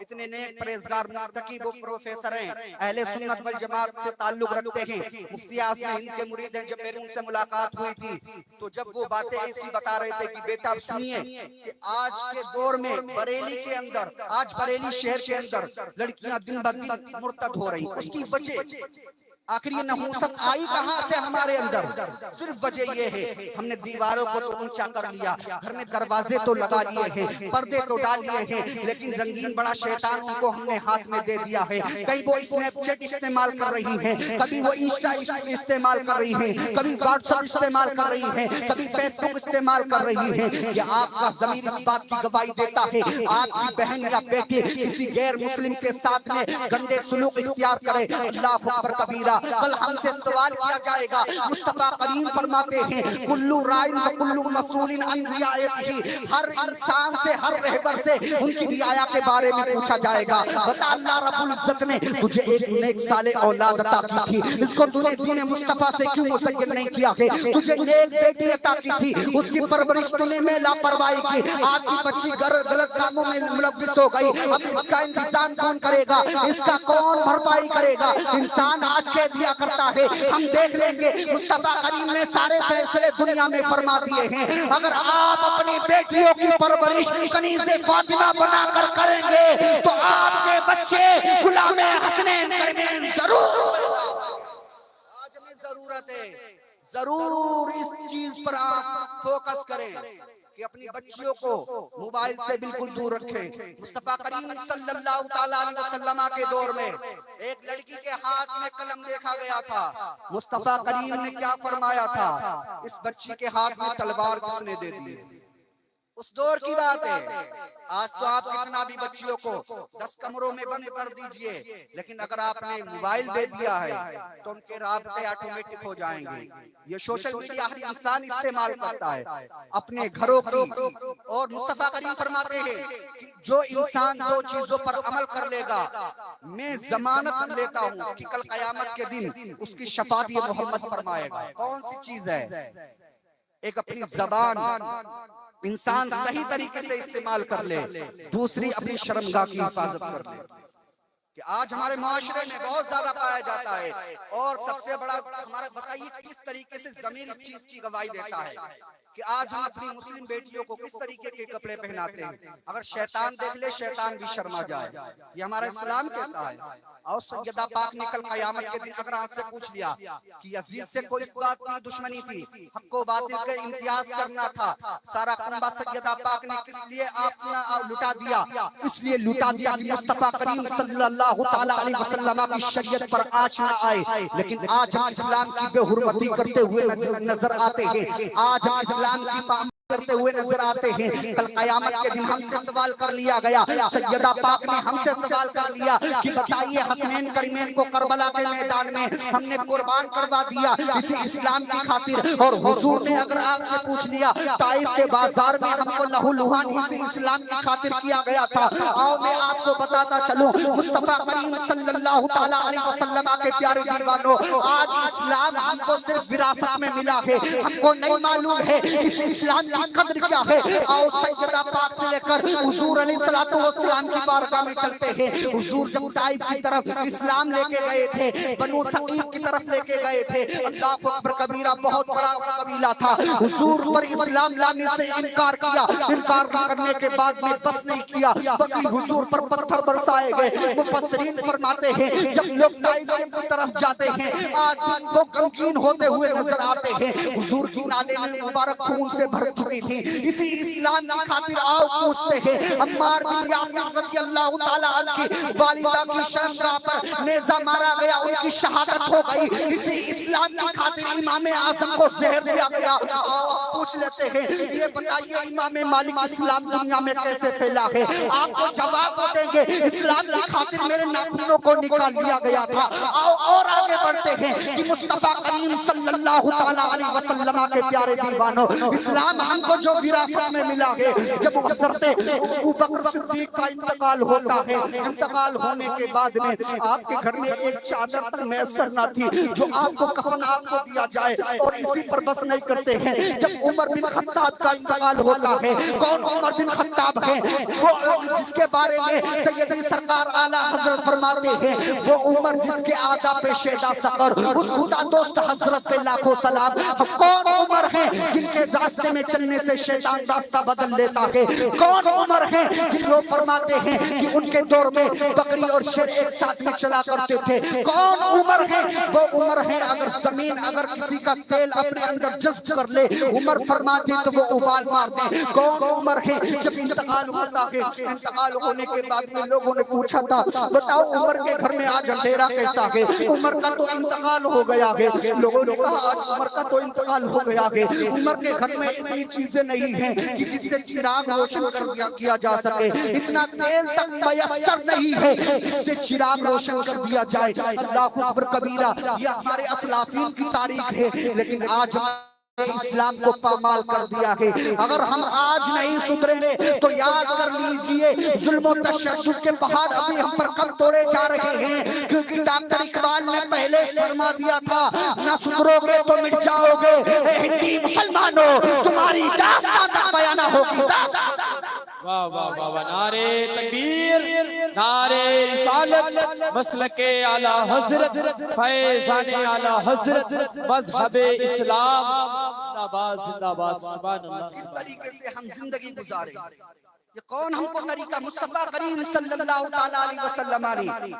اتنے نیک پرہیزگار متقی وہ پروفیسر ہیں، اہل سنت والجماعت سے تعلق رکھتے ہیں، مفتی اعظم ہند کے مرید ہیں. جب میری ان سے ملاقات ہوئی تھی تو جب وہ باتیں ایسی بتا رہے تھے کہ بیٹا سنیے کہ آج کے دور میں بریلی کے اندر، آج بریلی شہر کے اندر لڑکیاں دن بدن مرتد ہو رہی. اس کی وجہ آخر یہ نحوست آئی کہاں سے ہمارے اندر؟ صرف وجہ یہ ہے ہم نے دیواروں کو تو اونچا کر لیا، گھر میں دروازے تو لگا لیے ہیں، پردے تو ڈال لیے ہیں، لیکن رنگین بڑا شیطان ان کو ہم نے ہاتھ میں دے دیا ہے. کہیں وہ اسنیپ چیٹ استعمال کر رہی ہیں، کبھی وہ انسٹا استعمال کر رہی ہیں، کبھی واٹس ایپ استعمال کر رہی ہیں، کبھی فیس بک استعمال کر رہی ہیں. کہ آپ کا ضمیر اس بات کی گواہی دیتا ہے آپ کی بہن یا بیٹی کسی غیر مسلم کے ساتھ میں گندے سلوک اختیار کرے. اللہ اکبر کبیرہ. کل ہم سے سوال کیا جائے گا. مصطفیٰ کریم فرماتے ہیں کلو رائن و کلو مسئول عن رعیتہ، ہر انسان سے، ہر رہبر سے ان کی رعایا کے بارے میں پوچھا جائے گا. بتا اللہ رب العزت نے تجھے ایک نیک صالح اولاد عطا کی تھی، اس کو تو نے دین مصطفیٰ سے کیوں مسجل نہیں کیا ہے؟ تجھے نیک بیٹی عطا کی تھی، اس کی پرورش تو نے میں لاپرواہی کی، آپ کی بچی غلط کاموں میں ملوث ہو گئی. اب اس کا انتظام کون کرے گا؟ اس کا کون بھرپائی کرے گا؟ انسان آج کہہ دیا کرتا ہے ہم دیکھ لیں گے. مصطفیٰ کریم نے سارے فیصلے دنیا میں فرما دیے ہیں. اگر آپ اپنی بیٹیوں کی پرورش کنیز فاطمہ بنا کر کریں گے تو آپ کے بچے غلام حسنین کرمین ضرور. آج ہمیں ضرورت ہے ضرور اس چیز پر آپ فوکس کریں کہ اپنی بچیوں کو موبائل سے بالکل دور رکھیں. مصطفیٰ کریم صلی اللہ تعالیٰ علیہ وسلم کے دور میں ایک لڑکی کے ہاتھ میں قلم دیکھا گیا تھا. مصطفیٰ کریم نے کیا فرمایا تھا؟ اس بچی کے ہاتھ میں تلوار کس نے دے دی؟ اس دور کی بات ہے. آج تو آپ کتنا بھی بچیوں کو 10 کمروں میں بند کر دیجئے، لیکن اگر آپ نے موبائل دے دیا ہے تو ان کے رابطے آٹومیٹک ہو جائیں گے. یہ سوشل میڈیا ہر انسان استعمال کرتا ہے اپنے گھروں کی. اور مصطفیٰ کریم فرماتے ہیں کہ جو انسان دو چیزوں پر عمل کر لے گا میں ضمانت لیتا ہوں کہ کل قیامت کے دن اس کی شفاعت یہ محمد فرمائے گا. کون سی چیز ہے؟ ایک اپنی زبان انسان صحیح طریقے سے استعمال کر لے، دوسری اپنی شرمگاہ کی حفاظت کر لے. کہ آج ہمارے معاشرے میں بہت زیادہ پایا جاتا ہے. اور سب سے بڑا ہمارا بتائیے کس طریقے سے ضمیر اس چیز کی گواہی دیتا ہے کہ آج ہم اپنی مسلم بیٹیوں کو کس طریقے کے کپڑے پہناتے ہیں. اگر شیطان دیکھ لے شیطان بھی شرما جائے. یہ ہمارا اسلام کہتا ہے. اور سیدہ پاک نے کل قیامت کے دن اگر آپ سے پوچھ لیا کہ یزید سے کوئی اس بات کی دشمنی تھی، حق و باطل کا امتیاز کرنا تھا، سارا کنبہ سیدہ پاک نے کس لیے اپنا لٹا دیا؟ اس لیے لٹا دیا کہ مصطفیٰ کریم صلی اللہ تعالیٰ علیہ وسلم کی شریعت پر آنچ نہ آئے. لیکن آج ہم اسلام کی بے حرمتی کرتے ہوئے نظر آتے ہیں، آج ہم اسلام کی پامال کرتے ہوئے نظر آتے ہیں. کل قیامت کے دن ہم سے سوال کر لیا گیا، سیدہ پاک نے ہم سے سوال کر لیا کہ بتائیے حسنین کریمین کو کربلا کے میدان میں ہم نے قربان کروا دیا اسی اسلام کی خاطر. اور حضور نے اگر آپ سے پوچھ لیا طائف کے بازار میں ہم کو لہو لہان اسی اسلام کی خاطر کیا گیا تھا. آؤ میں آپ کو بتاتا چلوں مصطفیٰ کریم صلی اللہ تعالیٰ علیہ وسلم کے پیارے دیوانوں، آج اسلام ہم کو صرف وراثت میں ملا ہے، ہم کو نہیں معلوم ہے اس اسلام کی قدر کیا ہے. آؤ سیدہ پاک سے لے کر حضور علیہ السلام کی بارگاہ میں چلتے ہیں. حضور جب طائف کی طرف اسلام لے کے گئے تھے، بنو ثقیف کی طرف لے کے گئے تھے، اللہ اکبر کبیرہ بہت بڑا قبیلہ تھا. حضور پر اسلام لانے سے انکار کیا. انکار کرنے کے بعد میں بس نہیں کیا بلکہ حضور پر پتھر برسائے گئے. مفسرین فرماتے ہیں جب لوگ طائف کی طرف جاتے ہیں آج وہ غمگین ہوتے ہوئے نظر آتے ہیں. حضور کی نالے میں مبارک خون سے بھر چکی تھی. اسی اسلام اسلام کی خاطر آؤ پوچھتے ہیں عمار بن یاسر رضی اللہ تعالیٰ عنہ کی والدہ کی شرمگاہ پر نیزہ مارا گیا، ان کی شہادت ہو گئی، اسی اسلام کی خاطر امام اعظم کو زہر دیا گیا۔ پوچھ لیتے ہیں یہ بتائیے امام مالک اسلام دنیا میں کیسے پھیلا ہے؟ آپ کو جواب دیں گے اسلام کی خاطر میرے ناخنوں کو نکال دیا گیا تھا۔ آؤ اور آگے بڑھتے ہیں کہ مصطفیٰ کریم صلی اللہ تعالیٰ علیہ وسلم کے پیارے دیوانوں، اسلام ہم کو جو وراثت میں ملا ہے، جب حضرت ابوبکر صدیق کا انتقال ہوتا ہے، انتقال ہونے کے بعد میں آپ کے گھر میں ایک چادر تک میسر نہ تھی جو آپ کو کفن آپ کو دیا جائے، اور اسی پر بس نہیں کرتے ہیں۔ جب عمر بن خطاب کا انتقال ہوتا ہے، کون عمر بن خطاب ہے؟ وہ جس کے بارے میں سیدی سرکار اعلیٰ حضرت فرماتے ہیں وہ عمر جس کے آداب پہ شیدہ سقر، اس خدا دوست حضرت پہ لاکھوں سلام۔ کون عمر ہے جن کے راستے میں چلنے سے شیطان راستہ بدل لیتا ہے؟ کون عمر ہے جن لوگ فرماتے ہیں کہ ان کے دور میں بکری اور شیر ایک ساتھ میں چلا کرتے تھے؟ کون عمر ہے؟ وہ عمر ہے اگر زمین اگر کسی کا تیل اپنے اندر جذب کر لے عمر فرماتے تو وہ ابال مار دے۔ کون عمر ہے جب انتقال ہوتا ہے، انتقال ہونے کے بعد میں لوگوں نے پوچھا تھا بتاؤ عمر کے گھر میں آج اندھیرا کیسا ہے؟ عمر کا تو انتقال ہو گیا ہے۔ لوگوں نے کہا آج عمر کا تو انتقال ہو گیا ہے، عمر کے گھر میں اتنی چیزیں نہیں ہیں کہ جس سے چراغ روشن کیا جا سکے، اتنا تیل تک میسر نہیں ہے جس سے چراغ روشن کر دیا جائے۔ اللہ اکبر کبیرہ، یہ ہمارے اسلافین کی تاریخ ہے، لیکن آج اسلام کو پامال کر دیا ہے۔ اگر ہم آج نہیں سدھریں گے تو یاد کر لیجئے ظلم و تشدد کے پہاڑ ابھی ہم پر کب توڑے جا رہے ہیں، کیونکہ ڈاکٹر اقبال نے پہلے فرما دیا تھا نہ سدھرو گے تو مٹ جاؤ گے، اے ہندی مسلمانوں تمہاری داستان تک بیان نہ ہوگی۔ واہ واہ واہ واہ، نعرے تکبیر، نعرے رسالت، مسلک اعلیٰ حضرت، فیضان اعلیٰ حضرت، مذہب اسلام زندہ باد زندہ باد، سبحان اللہ۔ کس طریقے سے ہم زندگی گزاریں، یہ کون ہم کو طریقہ مصطفیٰ کریم صلی اللہ تعالیٰ علیہ وسلم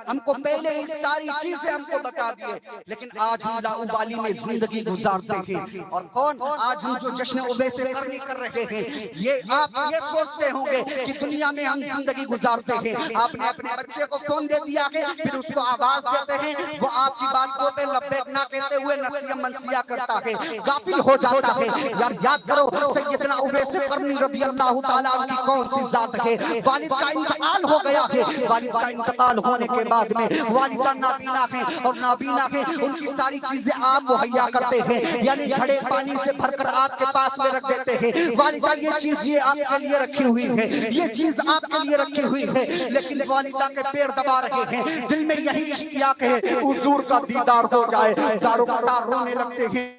ہم کو پہلے ہی ساری چیزیں ہم کو بتا دیے، لیکن آج ہم لاؤبالی میں زندگی گزارتے ہیں۔ اور کون آج ہم جو جشن اویس قرنی کر رہے ہیں، یہ آپ یہ سوچتے ہوں گے کہ دنیا میں ہم زندگی گزارتے ہیں، آپ نے اپنے بچے کو فون دے دیا ہے پھر اس کو آواز دیتے ہیں، وہ آپ کی بات کو پہ لبیک نہ کہتے ہوئے نسیہ منسیہ کرتا ہے، غافل ہو جاتا ہے۔ یاد کرو سیدنا اویس قرنی رضی اللہ تعالیٰ عنہ کی کون سی ذات ہے؟ والد کا انتقال ہو گیا ہے، والد کا انتقال ہونے کے بعد میں والدہ نابینا ہیں، اور نابینا ہیں ان کی ساری چیزیں آپ مہیا کرتے ہیں، یعنی گھڑے پانی سے بھر کر آپ کے پاس میں رکھ دیتے ہیں۔ والدہ یہ چیز یہ آپ کے لیے رکھی ہوئی ہے، یہ چیز آپ کے لیے رکھی ہوئی ہے، لیکن والدہ کے پیر دبا رہے ہیں، دل میں یہی اشتیاق ہے حضور کا دیدار ہو جائے، زاروں کا تار رونے لگتے ہیں۔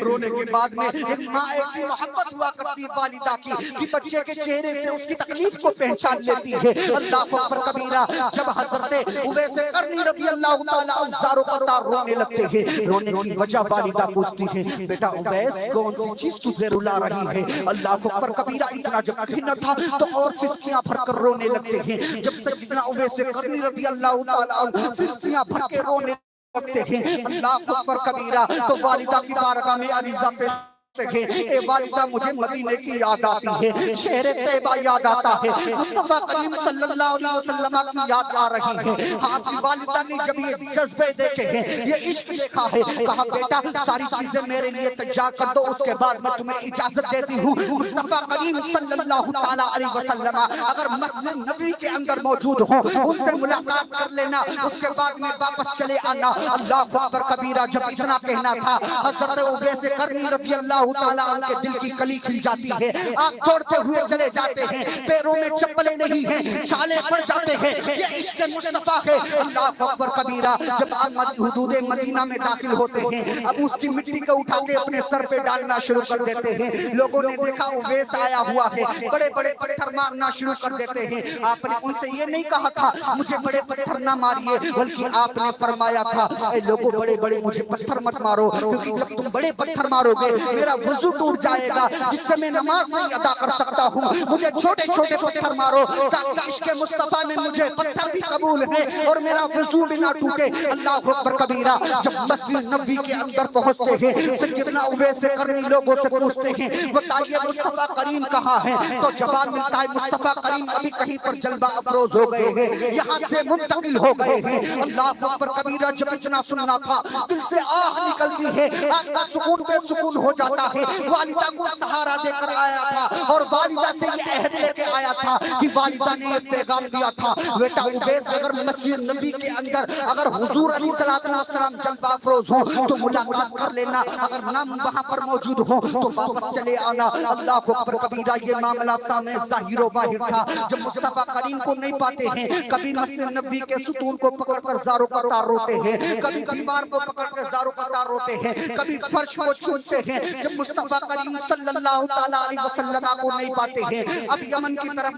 رونے کے بعد میں ایک ماں ایسی محبت ہوا کرتی والدہ کی کہ بچے کے چہرے سے اس کی تکلیف کو پہچان لیتی ہے۔ اللہ اکبر کبیرہ، جب حضرت اویس قرنی رضی اللہ تعالیٰ عنہ زاروں کا تار رونے لگتے ہیں، رونے کی وجہ والدہ پوچھتی ہے بیٹا اویس کون سی چیز تجھے رلا رہی ہے؟ اللہ اکبر کبیرہ، اتنا جب نہ تھا تو اور سسکیاں بھر کر رونے لگتے ہیں۔ جب سیدنا اویس قرنی رضی اللہ تعالیٰ عنہ سسکیاں بھر کے رونے لگتے ہیں، اللہ اکبر کبیرہ، تو والدہ کی بارگاہ میں عریضہ پیش اے والدہ مجھے مدینے کی یاد آتی ہے، شہر طیبہ یاد آتا ہے، مصطفیٰ کریم صلی اللہ علیہ وسلم کی یاد آ رہی ہے۔ آپ کی والدہ نے جب یہ جذبے دیکھے ہیں، یہ عشق دیکھا ہے، کہا بیٹا ساری چیزیں میرے لیے تجا کر دو، اس کے بعد میں تمہیں اجازت دیتی ہوں مصطفیٰ کریم صلی اللہ تعالیٰ علیہ وسلم اگر مسجد نبوی کے اندر موجود ہوں ان سے ملاقات کر لینا، اس کے بعد میں واپس چلے آنا۔ اللہ اکبر کبیرہ، جب اتنا کہنا تھا حضرت اویس قرنی رضی اللہ تعالیٰ عنہ کے دل کی کلی کھل جاتی ہے، آپ دوڑتے ہوئے چلے جاتے ہیں، پیروں میں چپلیں نہیں ہیں، چھالے پڑ جاتے ہیں، یہ عشق مصطفیٰ ہے۔ اللہ اکبر کبیرہ، جب آپ حدود مدینہ میں داخل ہوتے ہیں اب اس کی مٹی کو اٹھا کے اپنے سر پہ ڈالنا شروع کر دیتے ہیں۔ لوگوں نے دیکھا اویس آیا ہوا ہے، بڑے بڑے پتھر مارنا شروع کر دیتے ہیں۔ آپ نے ان سے یہ نہیں کہا تھا مجھے بڑے پتھر نہ ماریے، بلکہ آپ نے فرمایا تھا اے لوگوں بڑے بڑے مجھے پتھر مت مارو، کیونکہ جب تم بڑے پتھر مارو گے میرا میرا وضو ٹوٹ جائے گا جس سے میں نماز نہیں ادا کر سکتا ہوں. مجھے چھوٹے چھوٹے پتھر مارو تاکہ عشق مصطفیٰ میں مجھے پتھر بھی قبول ہے اور میرا وضو بھی نہ ٹوٹے. اللہ اکبر کبیرہ. جب مسجد نبوی کے اندر پہنچتے ہیں سیدنا اویس قرنی لوگوں سے پوچھتے ہیں بتائیے مصطفیٰ کریم کہاں ہے؟ تو جواب ملتا ہے مصطفیٰ کریم ابھی کہیں پر جلوہ افروز ہو گئے ہیں, یہاں سے منتقل ہو گئے ہیں. اللہ اکبر کبیرہ. جب اتنا سننا تھا دل سے آہ نکلتی ہے, آہ کا سکون پہ سکون ہو جاتا ہے. والدہ کو سہارا دے کر آیا تھا اور والدہ سے یہ عہد لے کے آیا تھا کہ والدہ نے یہ پیغام دیا تھا بیٹا اویس اگر مسجد نبی کے اندر اگر حضور علیہ السلام جلوہ افروز ہو تو ملاقات کر لینا, اگر نہ وہاں پر موجود ہو تو واپس چلے آنا. اللہ اکبر کبیرہ. یہ معاملہ سامنے ظاہر و باہر تھا. جب مصطفیٰ کریم کو نہیں پاتے ہیں کبھی مسجد نبی کے ستون کو پکڑ کر زاروں قطار روتے ہیں, کبھی دیوار کو پکڑ کر زاروں قطار روتے ہیں, کبھی فرش کو چھوتے ہیں. جب مصطفیٰ کریم صلی اللہ تعالیٰ علیہ وسلم کو نہیں پاتے ہیں اب یمن کی طرف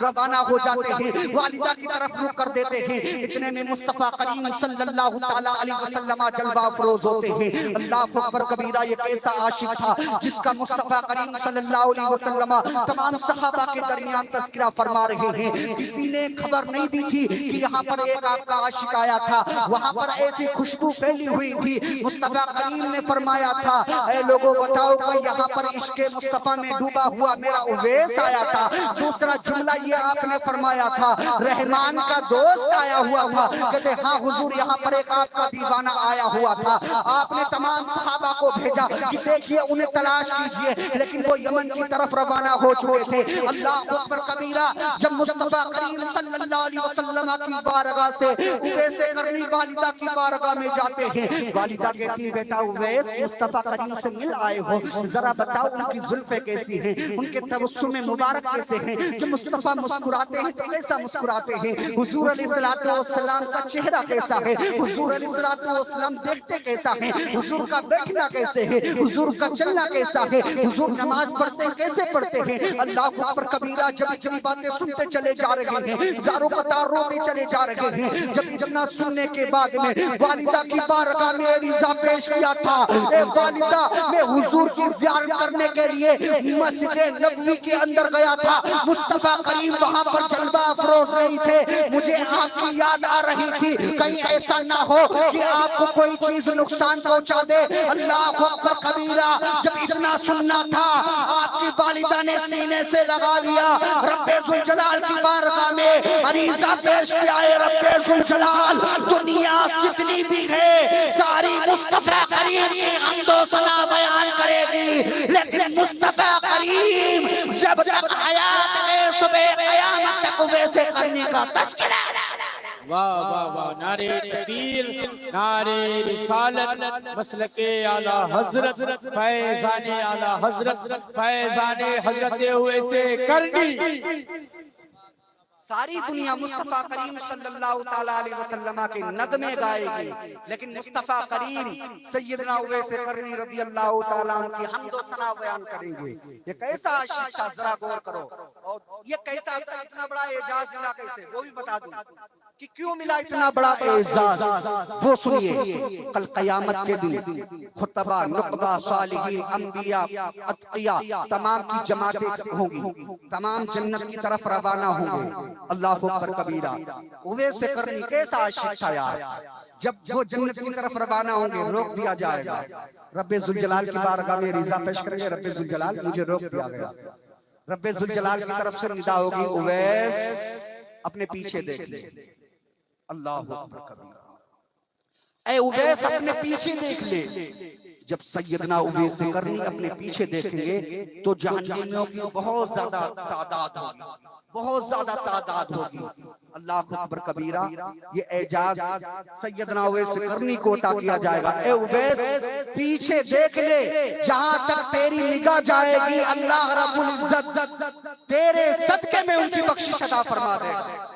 روانہ ہو جاتے ہیں, والدہ کی طرف رخ کر دیتے ہیں. اتنے میں مصطفیٰ کریم صلی اللہ تعالیٰ علیہ وسلم جلوہ افروز ہوتے ہیں. اللہ اکبر کبیرہ. یہ کیسا عاشق تھا جس کا مصطفیٰ کریم صلی اللہ علیہ وسلم تمام صحابہ کے درمیان تذکرہ فرما رہے ہیں. کسی نے خبر نہیں دی تھی کہ یہاں پر ایک آپ کا عاشق آیا تھا, وہاں پر ایسی خوشبو پھیلی ہوئی تھی. مصطفیٰ کریم نے فرمایا تھا اے لوگوں بتاؤ کہ یہاں پر عشق مصطفیٰ میں ڈوبا ہوا میرا اویس آیا تھا. دوسرا جملہ یہ آپ نے فرمایا تھا رحمان کا دوست آیا ہوا تھا. کہتے ہاں حضور یہاں پر ایک آپ کا دیوانہ آیا ہوا تھا. آپ نے تمام صحابہ کو بھیجا کہ دیکھیے انہیں تلاش کیجئے, لیکن وہ یمن کی طرف روانہ ہو چکے تھے. اللہ اکبر کبیرہ. جب مصطفیٰ کریم صلی اللہ علیہ وسلم کی بارگاہ سے اویس قرنی والدہ کی بارگاہ میں جاتے ہیں, والدہ کہتی بیٹا اویس مصطفیٰ کریم سے مل آئے ہو, ذرا بتاؤ ان کی زلفیں کیسی ہیں, ان کے تبسم مبارک کیسے ہیں, جو مصطفیٰ مسکراتے ہیں تو کیسا مسکراتے ہیں, حضور علیہ السلام کا چہرہ کیسا ہے, حضور علیہ السلام دیکھتے کیسا ہے, حضور کا بیٹھنا کیسے ہے, حضور کا چلنا کیسا ہے, حضور نماز پڑھتے کیسے پڑھتے ہیں. اللہ اکبر کبیرہ. جب اتنی باتیں سنتے چلے جا رہے ہیں, زاروں قطار روتے چلے جا رہے ہیں. جب اتنا سننے کے بعد میں والدہ کی بارگاہ میں عریضہ پیش کیا تھا, اے والدہ میں حضور کی زیارت کرنے کے لیے مسجد نبوی کے اندر گیا تھا, مصطفیٰ کریم وہاں پر جلوہ افروز نہیں تھے, مجھے آپ کی یاد آ رہی تھی کہیں ایسا نہ ہو کہ آپ کو کوئی چیز نقصان پہنچا دے. اللہ اکبر کبیرہ. جب اتنا سننا تھا آپ کی والدہ نے سینے سے لگا لیا, رب ذوالجلال کی بارگاہ میں عریضہ پیش کیا ہے رب ذوالجلال دنیا جتنی بھی ہے ساری مصطفیٰ کریم کی حمد و ثنا بیان کرے گی, لیکن مصطفیٰ کریم جب تک حیات ہے صبح قیامت تک ویسے کرنے کا تذکرہ. واہ واہ واہ. نعرہ تکبیر, نعرہ رسالت, مسلک اعلی حضرت, فیضان اعلی حضرت, فیضان حضرت اویس قرنی. ساری دنیا مصطفیٰ کریم صلی اللہ تعالیٰ علیہ وسلم کے نغمے گائے گی, لیکن مصطفیٰ کریم سیدنا اویس قرنی رضی اللہ تعالیٰ عنہ کی حمد و ثنا بیان کریں گے. یہ کیسا عاشق تھا ذرا غور کرو, اور یہ کیسا اتنا بڑا اعزاز ملا کیسے وہ بھی بتا دوں کہ کیوں ملا اتنا بڑا اعزاز. وہ سنیے کل قیامت کے دن خطبہ, نقبہ, صالحین, انبیاء, اتقیاء تمام کی جماعتیں ہوں گی, تمام جنت کی طرف روانہ ہوں گے. اللہ اکبر کبیرہ. اویس قرنی کیسا عاشق تھا یار. جب وہ جنت کی طرف روانہ ہوں گے روک دیا جائے گا, رب ذوالجلال کی بارگاہ میں عریضہ پیش کریں گے رب ذوالجلال مجھے روک دیا گیا. رب ذوالجلال کی طرف سے ندا ہوگی اویس اپنے پیچھے دیکھ لے. اللہ اکبر کبیرہ. اے اویس اپنے پیچھے دیکھ لے. جب سیدنا اویس قرنی اپنے پیچھے دیکھیں گے تو جہنمیوں کی بہت زیادہ تعداد ہوگی, بہت زیادہ تعداد ہوگی. اللہ اکبر کبیرہ. یہ اعجاز سیدنا اویس قرنی کو عطا کیا جائے گا. اے اویس پیچھے دیکھ لے, جہاں تک تیری نگاہ جائے گی اللہ رب العزت تیرے صدقے میں ان کی بخشش عطا فرما دے گا.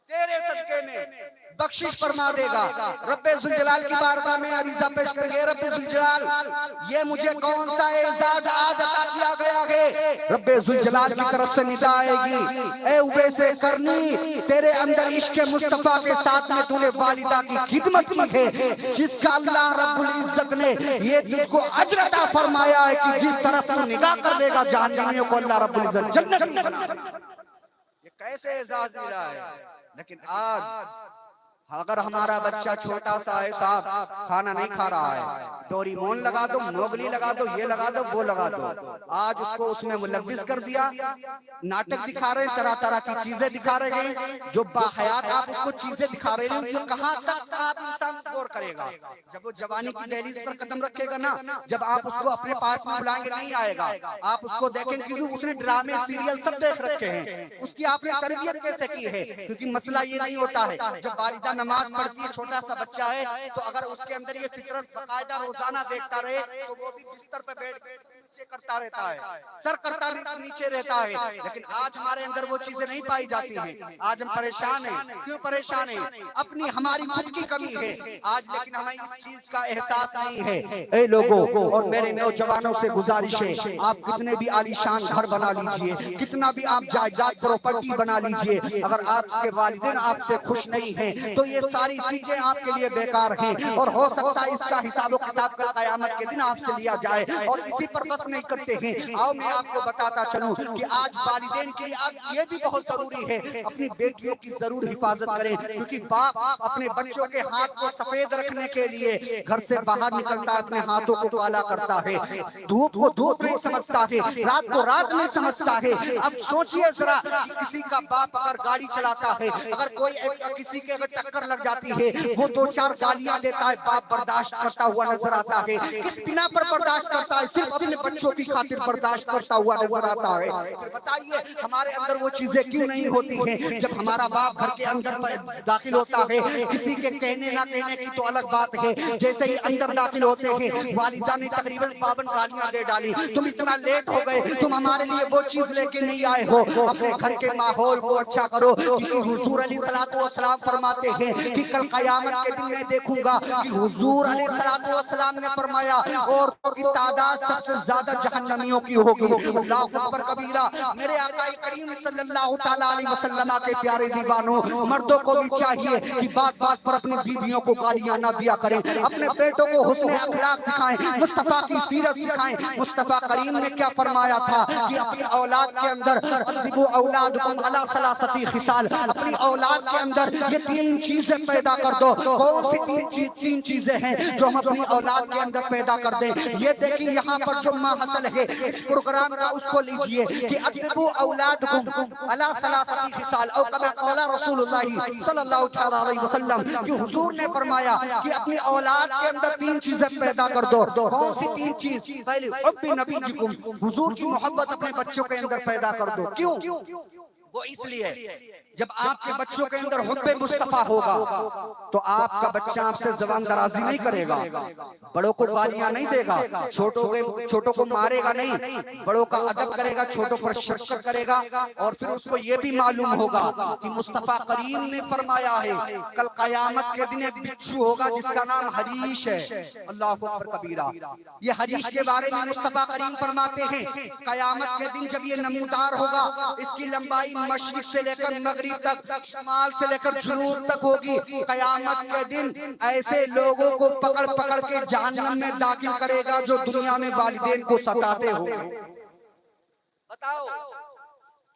تیرے صدقے میں بخشش فرما دے گا۔ رب ذوالجلال کی بارگاہ میں عریضہ پیش کریں گے، رب ذوالجلال یہ مجھے کون سا اعزاز آج عطا کیا گیا ہے؟ رب ذوالجلال کی طرف سے ندا آئے گی، اے اویس کرنی، تیرے اندر عشق مصطفیٰ کے ساتھ میں تو نے والدہ کی خدمت کی ہے، جس کا اللہ رب العزت نے یہ تجھ کو اجر عطا فرمایا ہے کہ جس طرف تو نگاہ کر دے گا جہنمیوں کو اللہ رب العزت جنت میں بنا دے گا۔ یہ کیسے اعزاز ملا ہے؟ لیکن آج اگر ہمارا بچہ چھوٹا سا ہے صاحب، کھانا نہیں کھا رہا ہے، ڈوری مون لگا دو، موگلی لگا دو، یہ لگا دو، وہ لگا دو، آج اس کو اس میں ملوث کر دیا، ناٹک دکھا رہے ہیں، طرح طرح کی چیزیں دکھا رہے ہیں، جو باحیات آپ اس کو چیزیں دکھا رہے ہیں، یہ کہاں تک آپ انسان غور کرے گا؟ جب وہ جوانی کی دہلیز پر قدم رکھے گا نا، جب آپ اس کو اپنے پاس میں بلائیں گے نہیں آئے گا، آپ اس کو دیکھیں کیونکہ اس نے ڈرامے سیریل سب دیکھ رکھے ہیں، اس کی آپ نے تربیت کیسے کی ہے؟ کیونکہ مسئلہ یہ نہیں ہوتا ہے، جب والدہ نماز پڑھتی ہے، چھوٹا سا بچہ ہے، تو اگر اس کے اندر یہ فطرت باقاعدہ روزانہ دیکھتا رہے تو وہ بھی بستر پہ بیٹھ نیچے کرتا رہتا ہے، سر کرتا نیچے رہتا ہے۔ لیکن آج ہمارے اندر وہ چیزیں نہیں پائی جاتی ہیں، آج ہم پریشان ہیں۔ کیوں پریشان ہیں؟ اپنی ہماری خود کی کمی ہے آج، لیکن ہمیں اس چیز کا احساس نہیں ہے۔ اے لوگوں اور میرے نوجوانوں سے گزارش ہے، آپ کتنے بھی عالی شان گھر بنا لیجئے، کتنا بھی آپ جائیداد پراپرٹی بنا لیجئے، اگر آپ کے والدین آپ سے خوش نہیں ہیں تو یہ ساری چیزیں آپ کے لیے بیکار ہیں، اور ہو سکتا ہے اس کا حساب و کتاب کا قیامت کے دن آپ سے لیا جائے، اور اسی پر بس نہیں کرتے ہیں۔ آؤ میں آپ کو بتاتا چلوں کہ آج والدین کے لیے آج یہ بھی بہت ضروری ہے، اپنی بیٹیوں کی ضرور حفاظت کریں، کیونکہ باپ اپنے بچوں کے ہاتھ کو سفید رکھنے کے لیے گھر سے باہر نکلتا ہے، اپنے ہاتھوں کو کالا کرتا ہے، دھوپ کو دھوپ نہیں سمجھتا ہے، رات کو رات نہیں سمجھتا ہے۔ اب سوچئے ذرا کہ کسی کا باپ اگر گاڑی چلاتا ہے، اگر کوئی کسی کے اگر ٹکر لگ جاتی ہے، وہ دو چار گالیاں دیتا ہے، باپ برداشت کرتا ہوا نظر آتا ہے۔ کس بنا پر برداشت کرتا ہے؟ صرف اپنے بچوں کی خاطر برداشت کرتا ہوا نظر آتا ہے۔ پھر بتائیے ہمارے اندر وہ چیزیں کیوں نہیں ہوتی ہیں؟ جب ہمارا باپ گھر کے اندر داخل ہوتا ہے، کسی کے کہنے نہ کہنے کی تو الگ بات ہے، جیسے ہی اندر داخل ہوتے ہیں والدہ نے تقریباً 52 گالیاں دے ڈالی، تم اتنا لیٹ ہو گئے، تم ہمارے لیے وہ چیز لے کے نہیں آئے ہو۔ اپنے گھر کے ماحول کو اچھا کرو، حضور علیہ السلام فرماتے ہیں کہ کل قیامت کے دن میں دیکھوں گا کہ حضور علیہ السلام نے فرمایا عورتوں کی تعداد سب سے زیادہ جہنمیوں کی ہوگی۔ اللہ اکبر کبیرہ۔ میرے آقا کریم صلی اللہ تعالیٰ علیہ وسلم کے پیارے دیوانوں، مردوں کو بھی چاہیے کہ بات بات پر اپنی بیویوں کو گالیاں نہ دیا کریں، اپنے بیٹوں کو حسن اخلاق سکھائیں، مصطفیٰ کی سیرت سکھائیں۔ مصطفیٰ کریم نے کیا فرمایا تھا کہ اپنی اولاد کے اندر ادبوا اولادکم علی ثلاثۃ خصال، اپنی اولاد کے اندر یہ تین چیزیں پیدا کر دو۔ کون سی تین چیزیں ہیں جو ہم اپنی اولاد کے اندر پیدا کر دیں؟ یہ دیکھیں یہاں پر جو ماحصل ہے اس پروگرام کا، اس کو لیجئے کہ ادبوا اولادکم علی ثلاثۃ خصال، او کما قال رسول اللہ صلی اللہ علیہ وسلم، کہ حضور نے فرمایا کہ اپنی اولاد کے اندر تین چیزیں پیدا کر دو۔ کون سی تین چیز؟ پہلی حب نبیکم، حضور کی محبت اپنے بچوں کے اندر پیدا کر دو۔ کیوں؟ وہ اس لیے جب آپ کے بچوں کے اندر حب مصطفیٰ ہوگا تو آپ کا بچہ آپ سے زبان درازی نہیں کرے گا، بڑوں کو گالیاں نہیں دے گا، چھوٹوں کو مارے گا نہیں، بڑوں کا ادب کرے گا، چھوٹوں پر شفقت کرے گا۔ اور پھر اس کو یہ بھی معلوم ہوگا کہ مصطفیٰ کریم نے فرمایا ہے کل قیامت کے دن ایک بچھو ہوگا جس کا نام حریش ہے۔ اللہ اکبر کبیرہ۔ یہ حریش کے بارے میں مصطفیٰ کریم فرماتے ہیں قیامت کے دن جب یہ نمودار ہوگا، اس کی لمبائی مشرق سے لے کر مغرب تک، شمال سے لے کر جنوب تک ہوگی۔ قیامت کے دن ایسے لوگوں کو پکڑ پکڑ کے جہنم میں داخل کرے گا جو دنیا میں والدین کو ستاتے ہو۔ بتاؤ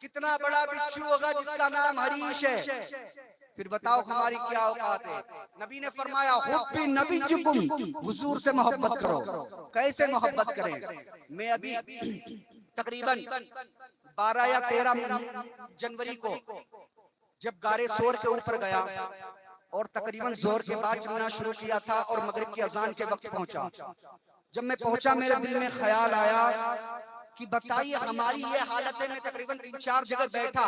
کتنا بڑا بچھو ہوگا جس کا نام حریش ہے۔ پھر بتاؤ ہماری کیا اوقات ہے؟ نبی نے فرمایا حب نبیکم، حضور سے محبت کرو۔ کیسے محبت کریں؟ میں ابھی تقریباً 12 یا 13 جنوری کو جب غارِ ثور کے اوپر گیا اور تقریباً ظہر کے بعد چلنا شروع کیا تھا اور مغرب کی اذان کے وقت پہنچا، جب میں پہنچا میرے دل میں خیال آیا کہ بتائیے ہماری یہ حالت ہے، میں تقریباً 3-4 جگہ بیٹھا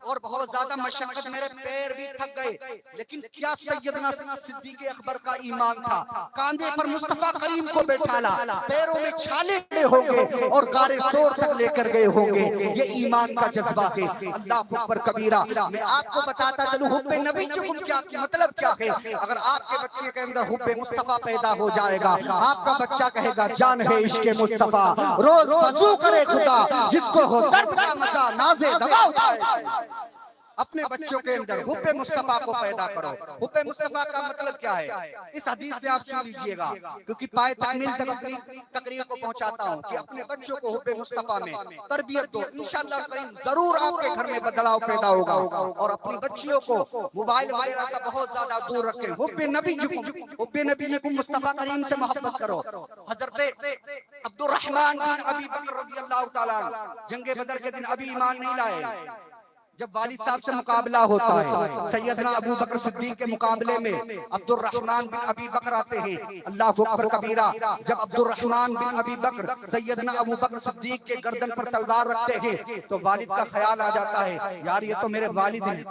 اور بہت زیادہ مشقت، میرے پیر بھی تھک گئے، لیکن کیا سیدنا صدیق اکبر کا ایمان تھا، کاندھے پر مصطفیٰ کریم کو بیٹھالا، پیروں میں چھالے لے ہوں گے اور غار سور تک لے کر گئے ہوں گے، یہ ایمان کا جذبہ ہے۔ اللہ اکبر کبیرہ۔ میں آپ کو بتاتا چلوں حب نبی کی مطلب کیا ہے۔ اگر آپ کے بچے کے اندر حب مصطفیٰ پیدا ہو جائے گا، آپ کا بچہ کہے گا جان ہے عشق مصطفیٰ، روز وضو کرے خدا، جس کو ہو درد کا مزہ نازے دوا اٹھائے۔ اپنے بچوں کے اندر حب مصطفیٰ کو پیدا کرو۔ حب مصطفیٰ کا مطلب کیا ہے، اس حدیث سے آپ سن لیجئے گا، کیونکہ پائے تکمیل تک اپنی تقریر کو پہنچاتا ہوں کہ اپنے بچوں کو حب مصطفیٰ میں تربیت دو، انشاءاللہ کریم ضرور آپ کے گھر میں بدلاؤ پیدا ہوگا، اور اپنی بچیوں کو موبائل وغیرہ سے بہت زیادہ دور رکھیں۔ حب نبی کو مصطفیٰ کریم سے محبت کرو۔ حضرت عبد الرحمن بن ابی بکر رضی اللہ تعالیٰ جنگ بدر کے دن ابھی ایمان نہیں لائے، جب والد صاحب سے مقابلہ ہوتا ہے، سیدنا ابو بکر صدیق کے مقابلے میں عبد الرحمن بن ابی بکر آتے ہیں۔ اللہ اکبر کبیرہ۔ جب عبد الرحمن بن ابی بکر سیدنا ابو بکر صدیق کے گردن پر تلوار رکھتے ہیں تو والد کا خیال آ جاتا ہے، یار یہ تو میرے والد ہیں،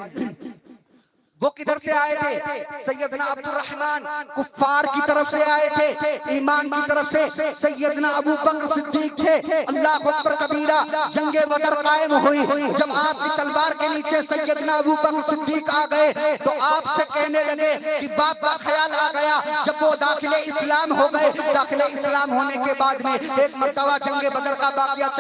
وہ کدھر سے آئے تھے؟ سیدنا عبد الرحمن کفار کی طرف سے آئے تھے، ایمان کی طرف سے سیدنا ابو بکر صدیق تھے۔ اللہ اکبر کبیرہ۔ جنگ بدر قائم ہوئی، جب آپ کی تلوار کے نیچے سیدنا ابو بکر صدیق آ گئے تو آپ سے کہنے لگے کہ باپ کا خیال آ گیا۔ جب وہ داخل اسلام ہو گئے، داخل اسلام ہونے کے بعد میں ایک مرتبہ جنگ بدر کا واقعہ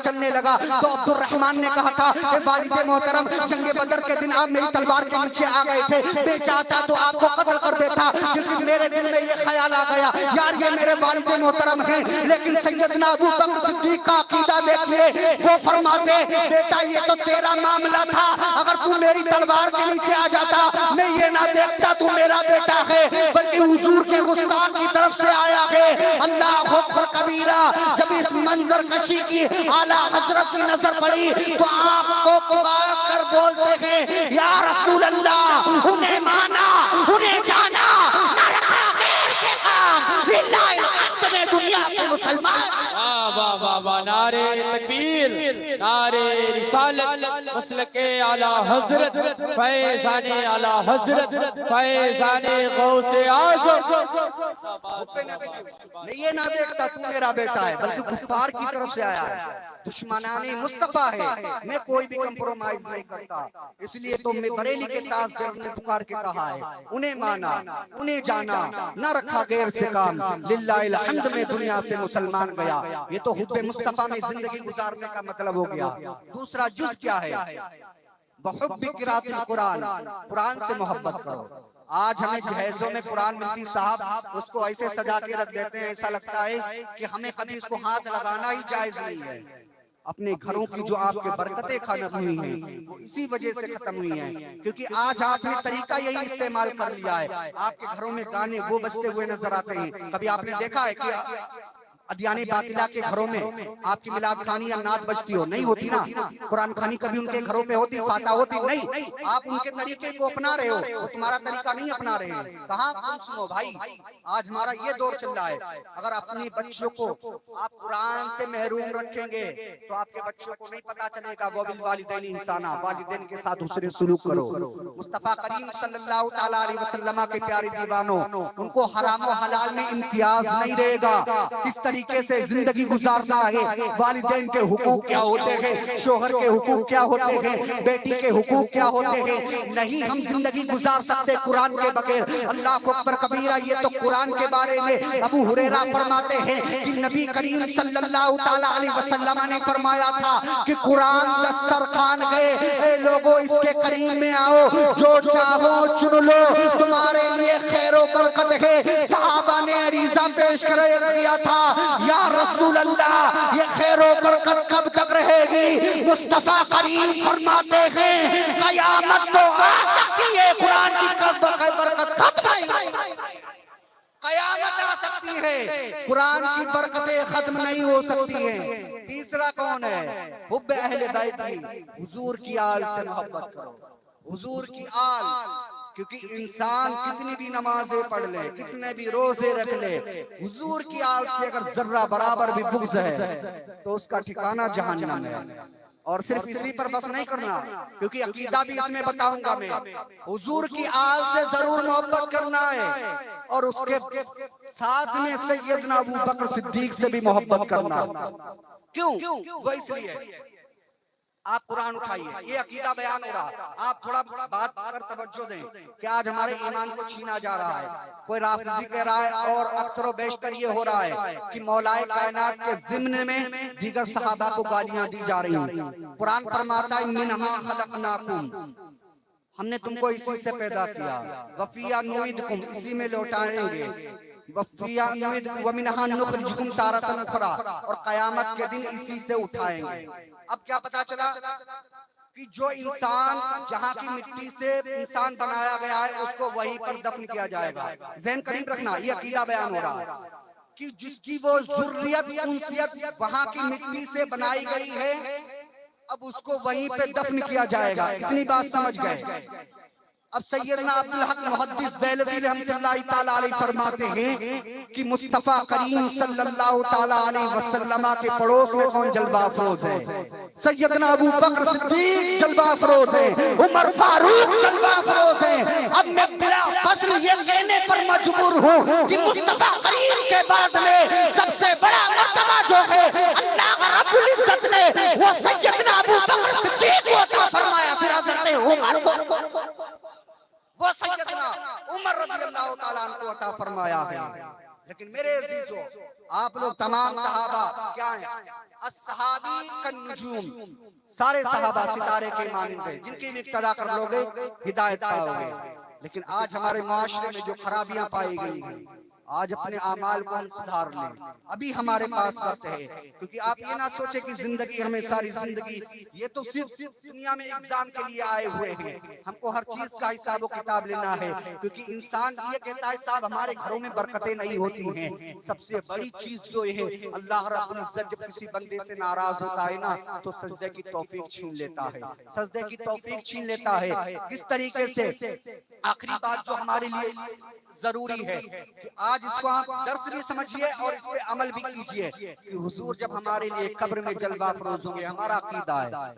چلنے لگا تو عبد الرحمن نے کہا تھا کہ والد محترم جنگ بدر کے دن آپ میری تلوار کے نیچے آ گئے تھے، میں چاہتا تو آپ کو قتل کر دیتا، کیونکہ میرے دل میں یہ خیال آ گیا یار یہ میرے والد محترم ہیں، لیکن سیدنا ابو بکر صدیق کا عقیدہ دیکھئے، وہ فرماتے بیٹا یہ تو تیرا معاملہ تھا، اگر تو میری تلوار کے نیچے آ جاتا میں یہ نہ دیکھتا تو میرا بیٹا ہے، بلکہ حضور کے گستاخ کی طرف سے آیا ہے۔ اللہ اکبر کبیرہ۔ جب اس منظر کشی کی اعلیٰ حضرت کی نظر پڑی تو آپ کو پکار کر بولتے ہیں یا رسول اللہ، انہیں مانا، انہیں جانا، نہ رکھا غیر سے کام، للہ الحمد میں دنیا سے مسلمان۔ واہ واہ واہ، نعرہ تکبیر، نعرہ رسالت، مسلک اعلی حضرت، فیضان اعلی حضرت، فیضان غوث اعظم۔ میں یہ نہ دیکھتا تو میرا بیٹا ہے، بلکہ کفار کی طرف سے آیا ہے، دشمنان مصطفیٰ ہے، میں کوئی بھی کمپرومائز نہیں کرتا، اس لیے تو میں بریلی کے تاجدار نے پکار کے کہا ہے انہیں مانا، انہیں جانا، نہ رکھا غیر سے کام، للہ الحمد میں دنیا سے مسلمان گیا۔ یہ تو حب مصطفیٰ میں زندگی گزارنے کا مطلب ہو گیا۔ دوسرا جز کیا ہے؟ بحب قرات القرآن، قرآن سے محبت کرو۔ آج ہمیں جہیزوں میں قرآن ملتی صاحب اس کو ایسے سجا کے رکھ دیتے ہیں، ایسا لگتا ہے کہ ہمیں کبھی اس کو ہاتھ لگانا ہی جائز نہیں ہے۔ اپنے گھروں کی جو آپ کے برکتیں ختم ہوئی ہیں وہ اسی وجہ سے ختم ہوئی ہیں، کیونکہ آج آپ نے طریقہ یہی استعمال کر لیا ہے۔ آپ کے گھروں میں گانے وہ بجتے ہوئے نظر آتے ہیں۔ کبھی آپ نے دیکھا ہے کہ ادیانی باطلہ کے گھروں میں آپ کی میلاد خوانی یا نعت بجتی ہو؟ نہیں ہوتی نا۔ قرآن خوانی کبھی ان کے گھروں میں ہوتی، فاتحہ ہوتی؟ نہیں۔ آپ ان کے طریقے کو اپنا رہے ہو، وہ تمہارا طریقہ نہیں اپنا رہے ہیں۔ کہاں کون سنو بھائی، آج ہمارا یہ دور چل رہا ہے۔ اگر اپنی بچوں کو آپ قرآن سے محروم رکھیں گے تو آپ کے بچوں کو نہیں پتا چلے گا وبالوالدین احسانا، والدین کے ساتھ حسن سلوک کرو۔ مصطفیٰ کریم صلی اللہ تعالیٰ علیہ وسلم کے پیارے دیوانوں، ان کو حرام و حلال میں امتیاز نہیں رہے گا، کس طریقے سے زندگی گزارنا ہے، والدین کے حقوق کیا ہوتے ہیں، شوہر کے حقوق کیا ہوتے ہیں، بیٹی کے حقوق کیا ہوتے ہیں۔ نہیں ہم زندگی گزار سکتے قرآن کے بغیر۔ اللہ اکبر کبیرہ۔ یہ تو قرآن کے بارے میں ابو ہریرہ فرماتے ہیں کہ نبی کریم صلی اللہ تعالیٰ علیہ وسلم نے فرمایا تھا کہ قرآن دسترخوان ہے، اے لوگوں اس کے قریب میں آؤ، جو چاہو چن لو، تمہارے لیے خیر و برکت ہے۔ صحابہ نے عریضہ پیش کر دیا تھا یا رسول اللہ یہ خیر و برکت کب تک رہے گی؟ مصطفیٰ کریم فرماتے ہیں قیامت تو آ سکتی ہے، قرآن کی برکت ختم نہیں، قیامت آ سکتی ہے، قرآن کی برکتیں ختم نہیں ہو سکتی ہیں۔ تیسرا کون ہے؟ حب اہل بیت، حضور کی آل سے محبت کرو، حضور کی آل۔ کیونکہ انسان کتنی بھی نمازیں پڑھ لے، کتنے بھی روزے رکھ لے، حضور کی آل سے اگر ذرہ برابر بھی بغض ہے تو اس کا ٹھکانہ جہنم ہے۔ اور صرف اسی پر بس نہیں کرنا، کیونکہ عقیدہ بھی اس میں بتاؤں گا میں، حضور کی آل سے ضرور محبت کرنا ہے، اور اس کے ساتھ میں سیدنا ابو بکر صدیق سے بھی محبت کرنا۔ کیوں؟ وہ اس لیے آپ قرآن اٹھائیے، یہ عقیدہ بیان ہو رہا، آپ تھوڑا بات پر توجہ دیں کہ آج ہمارے ایمان کو چھینا جا رہا ہے۔ کوئی رافضی کہہ رہا ہے اور اکثر و بیشتر یہ ہو رہا ہے کہ مولا کائنات کے ضمن میں دیگر صحابہ کو گالیاں دی جا رہی ہیں۔ قرآن فرماتا ہے منہا خلقناکم، ہم نے تم کو اسی سے پیدا کیا، وفیہا نعیدکم، اسی میں لوٹائیں گے، وفیہا نعیدکم ومنہا نخرجکم تارۃ اخری، اور قیامت کے دن اسی سے اٹھائیں گے۔ اب کیا پتا چلا کہ جو انسان جہاں کی مٹی سے انسان بنایا گیا ہے اس کو وہیں پر دفن کیا جائے گا۔ ذہن قریب رکھنا، یہ عقیدہ بیان ہو رہا ہے کہ جس کی وہ ذریت انسیت وہاں کی مٹی سے بنائی گئی ہے، اب اس کو وہیں پہ دفن کیا جائے گا۔ اتنی بات سمجھ گئے؟ اب سیدنا عبدالحق محدث دہلوی رحمۃ اللہ تعالی علیہ فرماتے ہیں کہ مصطفیٰ کریم صلی اللہ تعالی علیہ وسلم کے پڑوس میں کون جلوہ افروز ہے؟ سیدنا ابو بکر صدیق جلوہ افروز ہے، عمر فاروق جلوہ افروز ہے۔ اب میں بلا فصل یہ کہنے پر مجبور ہوں کہ مصطفیٰ کریم کے بعد میں سب سے بڑا مرتبہ جو ہے اللہ رب العزت نے وہ سیدنا ابو بکر صدیق کو عطا فرمایا، پھر حضرت عمر کو، وہ سیدنا عمر رضی اللہ تعالیٰ عنہ کو عطا فرمایا ہے۔ لیکن میرے عزیزو، آپ لوگ تمام صحابہ کیا ہیں؟ الصحابی کالنجوم، سارے صحابہ ستارے کے مانند ہیں، جن کی بھی اقتدا کر لوگے ہدایت پاؤ گے۔ لیکن آج ہمارے معاشرے میں جو خرابیاں پائی گئی ہیں، آج اپنے اعمال کو ہم سدھار لیں، ابھی ہمارے پاس وقت ہے، کیونکہ آپ یہ نہ سوچیں کہ زندگی ہمیں ساری زندگی یہ تو صرف دنیا میں ایگزام کے لیے آئے ہوئے ہیں، ہم کو ہر چیز کا حساب و کتاب لینا ہے، کیونکہ انسان یہ کہتا ہے صاحب ہمارے گھروں میں برکتیں نہیں ہوتی ہیں۔ سب سے بڑی چیز جو ہے اللہ رب العزت جب کسی بندے سے ناراض ہوتا ہے نا تو سجدے کی توفیق چھین لیتا ہے، سجدے کی توفیق چھین لیتا ہے۔ کس طریقے سے؟ آخری بات جو ہمارے لیے ضروری ہے کہ آج اس کو آپ درس بھی سمجھیے اور اس پہ عمل بھی کیجئے کہ حضور جب ہمارے لیے قبر میں جلوہ افروز ہوں گے، ہمارا عقیدہ ہے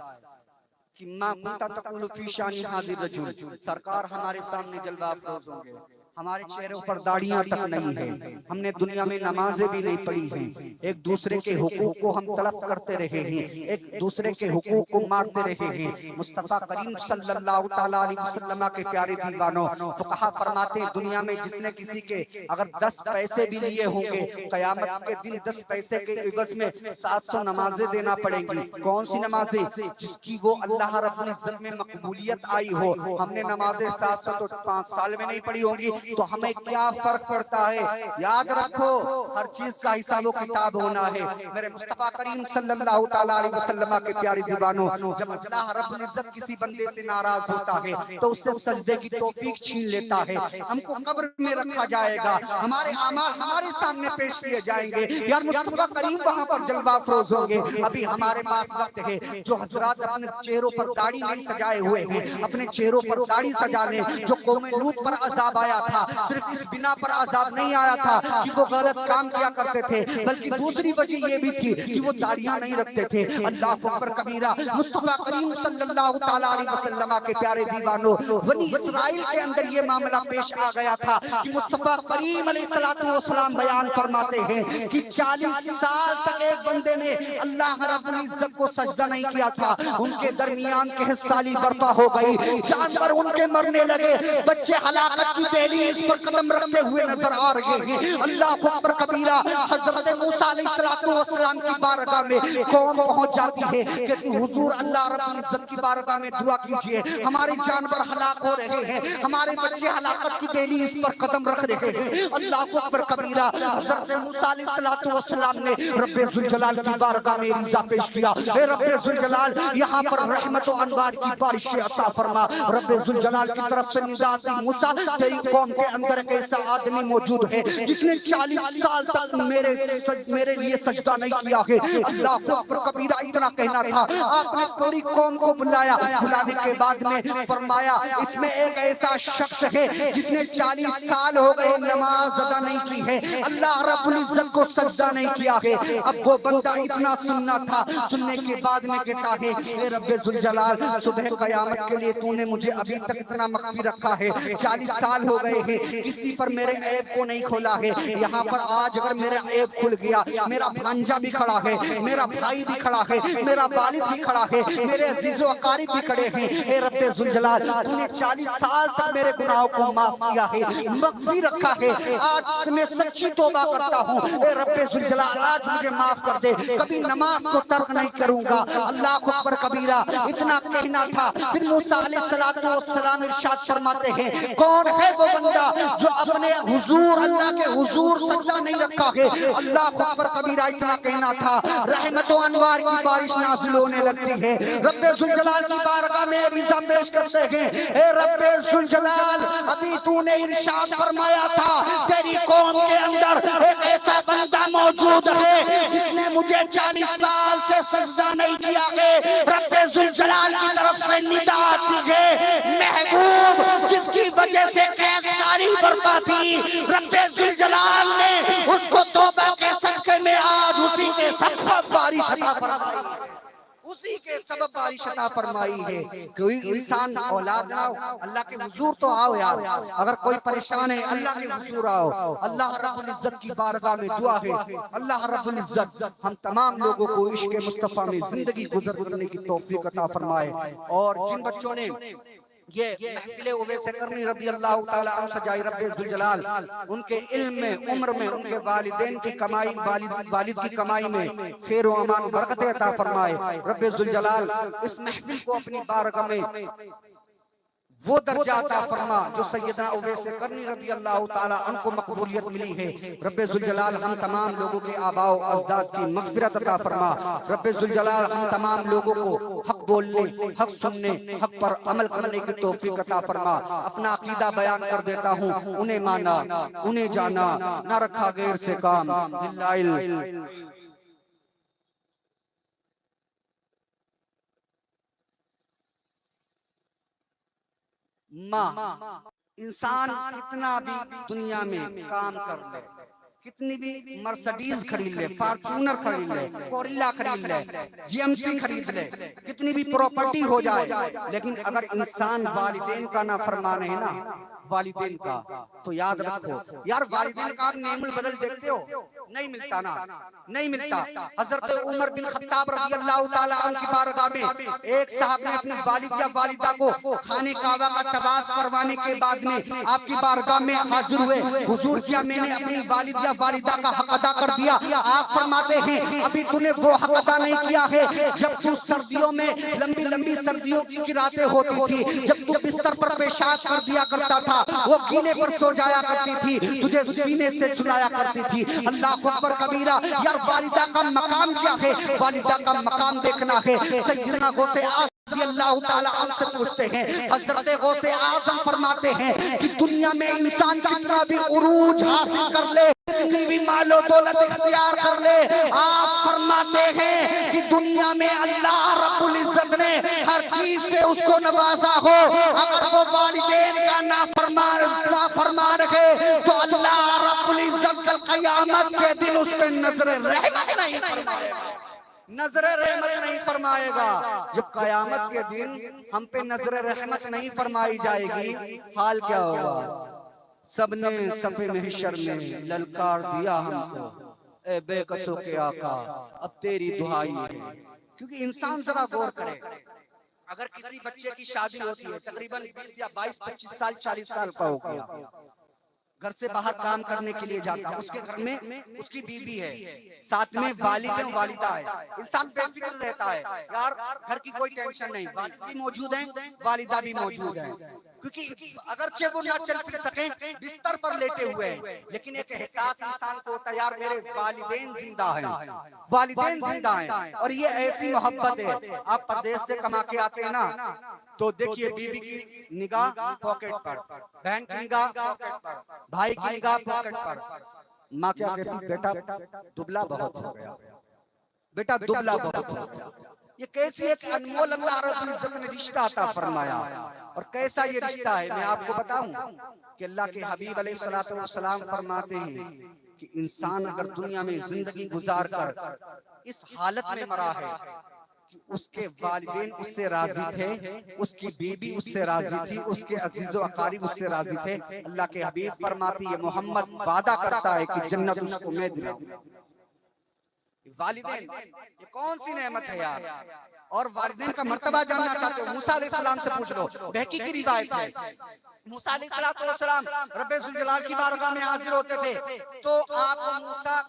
کہ ما کنتا تقول فی شان ھذا الرجل، سرکار ہمارے سامنے جلوہ افروز ہوں گے، ہمارے چہروں پر داڑیاں تک نہیں ہیں، ہم نے دنیا میں نمازیں بھی نہیں پڑھی ہیں، ایک دوسرے کے حقوق کو ہم تلف کرتے رہے ہیں، ایک دوسرے کے حقوق کو مارتے رہے ہیں۔ مصطفیٰ کریم صلی اللہ تعالیٰ علیہ وسلم کے پیارے دیوانوں، فقہا فرماتے ہیں دنیا میں جس نے کسی کے اگر 10 پیسے بھی لیے ہوں گے، قیامت کے دن 10 پیسے کے عوض میں 700 نمازیں دینا پڑیں گی۔ کون سی نمازیں؟ جس کی وہ اللہ رب العزت میں مقبولیت آئی ہو۔ ہم نے نمازیں 700 تو 5 سال میں نہیں پڑھی ہوں گی، تو ہمیں کیا فرق پڑتا ہے؟ یاد رکھو ہر چیز کا حساب و کتاب ہونا ہے۔ میرے مصطفیٰ کریم صلی اللہ تعالیٰ علیہ وسلم کے پیارے دیوانوں، جب اللہ رب العزت کسی بندے سے ناراض ہوتا ہے تو اس سے سجدے کی توفیق چھین لیتا ہے۔ ہم کو قبر میں رکھا جائے گا، ہمارے اعمال ہمارے سامنے پیش کیے جائیں گے، یار مصطفیٰ کریم وہاں پر جلوہ افروز ہوں گے۔ ابھی ہمارے پاس وقت ہے، جو حضرات اپنے چہروں پر داڑھی نہیں سجائے ہوئے ہیں اپنے چہروں پر داڑھی سجا لیں۔ جو قوم لوط پر عذاب آیا تھا صرف اس بنا پر عذاب نہیں آیا تھا کہ وہ غلط کام کیا کرتے تھے، بلکہ دوسری وجہ یہ بھی تھی کہ وہ داڑیاں نہیں رکھتے تھے۔ اللہ اکبر کبیرہ۔ مصطفیٰ کریم صلی اللہ تعالیٰ علیہ وسلم کے پیارے دیوانوں، بنی اسرائیل کے اندر یہ معاملہ پیش آ گیا تھا کہ مصطفیٰ کریم علیہ السلام بیان فرماتے ہیں کہ 40 سال تک ایک بندے نے اللہ رب العزت کو سجدہ نہیں کیا تھا، ان کے درمیان قحط سالی برپا ہو گئی، جانور ان کے مرنے لگے، بچے ہلاکت کی دہلیز پر قدم رکھتے ہوئے نظر آ رہے ہیں۔ اللہ اکبر کبیرہ۔ حضرت موسیٰ علیہ السلام کی بارگاہ میں قوم پہنچ جاتی ہے کہ حضور اللہ رب العزت کی بارگاہ میں دعا کیجئے، ہمارے جانور ہلاک ہو رہے ہیں، ہمارے بچے ہلاکت کی دہلیز پر قدم رکھ رہے ہیں۔ اللہ اکبر کبیرہ۔ حضرت موسیٰ علیہ السلام نے رب ذوالجلال کی بارگاہ میں عریضہ پیش کیا، اے رب ذوالجلال یہاں پر رحمت و انوار کی بارش عطا فرما۔ رب ذوالجلال کی طرف سے ندا آتی، موسیٰ تیری قوم کے اندر ایک ایسا آدمی موجود ہے جس نے 40 سال تک میرے لیے سجدہ نہیں کیا ہے، ہے اللہ اکبر کبیرہ اتنا کہنا تھا آپ نے پوری قوم کو بلایا بلانے کے بعد میں فرمایا اس میں ایک ایسا شخص ہے جس نے 40 سال ہو گئے نماز ادا نہیں کی ہے اللہ رب العزت کو سجدہ نہیں کیا ہے اب وہ بندہ اتنا سننا تھا سننے کے بعد میں کہتا ہے اے رب ذوالجلال صبح قیامت کے لیے تو نے مجھے ابھی تک اتنا مخفی رکھا ہے 40 سال ہو گئے ہیں کسی پر میرے عیب کو نہیں کھولا ہے یہاں پر آج اگر میرا عیب کھل گیا میرا بھانجا بھی کھڑا ہے میرا بھائی بھی کھڑا ہے میرا والد بھی کھڑا ہے میرے عزیز و اقارب بھی کھڑے ہیں اے رب ذوالجلال تو نے 40 سال تک میرے گناہوں کو معاف کیا ہے مغفی رکھا ہے آج میں سچی توبہ کرتا ہوں اے رب ذوالجلال آج مجھے معاف کر دے کبھی نماز کو ترک نہیں کروں گا اللہ اکبر کبیرہ اتنا کہنا تھا پھر موسیٰ علیہ السلام ارشاد فرماتے ہیں کون ہے وہ بندہ جو اپنے حضور اللہ کے حضور سجدہ نہیں رکھا ہے اللہ اکبر کبیرہ اتنا کہنا تھا رحمت و انوار کی بارش نازل ہونے لگتی ہے رب ذوالجلال کی بارگاہ میں عریضہ پیش کرتے ہیں اے رب ذوالجلال ابھی تو نے ارشاد فرمایا تھا تیری قوم کے اندر ایک ایسا بندہ موجود ہے جس نے مجھے 40 سال سے سجدہ نہیں کیا ہے رب ذوالجلال کی طرف سے ندا آتی ہے محبوب جس کی وجہ سے قید ساری برپا تھی رب ذوالجلال نے اس کو توبہ کے صدقے میں آج اسی کے سبب بارش عطا فرمائی ہے اسی کے سبب بارش عطا فرمائی ہے کوئی انسان اولاد نہ ہو اللہ کے حضور تو آؤ یار اگر کوئی پریشان ہے اللہ کے حضور آؤ اللہ رب العزت کی بارگاہ میں دعا ہے اللہ رب العزت ہم تمام لوگوں کو عشق مصطفیٰ میں زندگی گزر کرنے کی توفیق عطا فرمائے اور جن بچوں نے یہ محفل اویس کرنی رضی اللہ تعالیٰ عنہ سجائی رب ذوالجلال ان کے علم میں عمر میں ان کے والدین کی کمائی والد کی کمائی میں خیر و امان برکت عطا فرمائے رب ذوالجلال اس محفل کو اپنی بارگاہ میں وہ درجہ عطا فرما جو سیدنا اویس کرنی رضی اللہ تعالیٰ عنہ کو مقبولیت ملی ہے رب ذوالجلال ہم تمام لوگوں کے آباء و اجداد کی مغفرت عطا فرما رب ذوالجلال ہم تمام لوگوں کو حق بولنے حق سننے حق پر عمل کرنے کی توفیق عطا فرما اپنا عقیدہ بیان کر دیتا ہوں انہیں مانا انہیں جانا نہ رکھا غیر سے کام انسان کتنا بھی دنیا میں کام کر لے کتنی بھی مرسڈیز خرید لے فارچونر خرید لے کوریلا خرید لے جی ایم سی خرید لے کتنی بھی پراپرٹی ہو جائے لیکن اگر انسان والدین کا نافرمان ہے نا والدین کا تو یاد رکھو یار والدین کا آپ نعم البدل دیکھتے ہو نہیں ملتا نا نہیں ملتا حضرت عمر بن خطاب رضی اللہ تعالیٰ عنہ کی بارگاہ میں ایک صاحب نے اپنی والد یا والدہ کو خانے کعبہ کا طواف کروانے کے بعد میں آپ کی بارگاہ میں حاضر ہوئے حضور کیا میں نے اپنی والد یا والدہ کا حق ادا کر دیا آپ فرماتے ہیں ابھی تو نے وہ حق ادا نہیں کیا ہے جب تو سردیوں میں لمبی لمبی سردیوں کی راتیں ہوتی تھی جب تو بستر پر پیشاب کر دیا کرتا تھا وہ گینے پر سو جایا کرتی تھی تجھے سینے سے چھلایا کرتی تھی اللہ اکبر کبیرہ یار والدہ کا مقام کیا ہے والدہ کا مقام دیکھنا ہے سیدنا غوث رضی اللہ تعالیٰ عنہ سے پوچھتے ہیں حضرت غوث اعظم فرماتے ہیں کہ دنیا میں انسان کتنا بھی عروج حاصل کر لے کتنی بھی مال و دولت اختیار کر لے آپ فرماتے ہیں کہ دنیا میں اللہ رب العزت نے ہر چیز سے اس کو نوازا ہو اگر وہ والدین کا نافرمان ہے تو اللہ رب العزت کل قیامت کے دن اس پہ نظر رحمت نہیں فرمائے گا نظر رحمت نہیں فرمائے گا جب قیامت کے دن ہم پہ نظر رحمت نہیں فرمائی جائے گی حال کیا ہوگا سب نے صفِ محشر میں للکار دیا ہم کو اے بے قصوں کے آقا اب تیری دعائی ہے کیونکہ انسان ذرا غور کرے اگر کسی بچے کی شادی ہوتی ہے تقریباً 20 یا 22 25 سال 40 سال کا ہو گیا گھر سے باہر کام کرنے کے لیے جاتا ہے اس کے گھر میں اس کی بیوی ہے ساتھ میں والد و والدہ ہے انسان بے فکر رہتا ہے یار گھر کی کوئی ٹینشن نہیں والد بھی موجود ہیں والدہ بھی موجود ہیں کیونکہ اگرچہ وہ نہ چل پھر سکیں بستر پر لیٹے ہوئے ہیں لیکن ایک احساس انسان کو ہوتا ہے یار میرے والدین زندہ ہیں والدین زندہ ہیں اور یہ ایسی محبت ہے آپ پردیس سے کما کے آتے ہیں نا تو دیکھیے بیوی کی نگاہ پاکٹ پر بہن کی نگاہ پاکٹ پر بھائی کی نگاہ پاکٹ پر ماں کیا کہتی بیٹا دبلا بہت ہو گیا بیٹا دبلا بہت ہو گیا. یہ کیسی ایک انمول اللہ رب العزت نے رشتہ عطا فرمایا. اور کیسا یہ رشتہ ہے میں آپ کو بتاؤں کہ اللہ کے حبیب علیہ السلام فرماتے ہیں کہ انسان اگر دنیا میں زندگی گزار کر اس حالت میں مرا ہے کہ اس کے والدین اس سے راضی تھے, اس کی بیوی اس سے راضی تھی, اس کے عزیز و اقارب اس سے راضی تھے, اللہ کے حبیب فرماتی ہے محمد وعدہ کرتا ہے کہ جنت اس کو میں دلاؤں. والدین یہ کون سی نعمت ہے یار. اور والدین کا مرتبہ جاننا چاہتے ہو موسیٰ علیہ السلام سے پوچھ لو, بہقی کی روایت ہے. موسیٰ علیہ السلام رب ذوالجلال کی بارگاہ میں حاضر ہوتے تھے تو آپ کو موسیٰ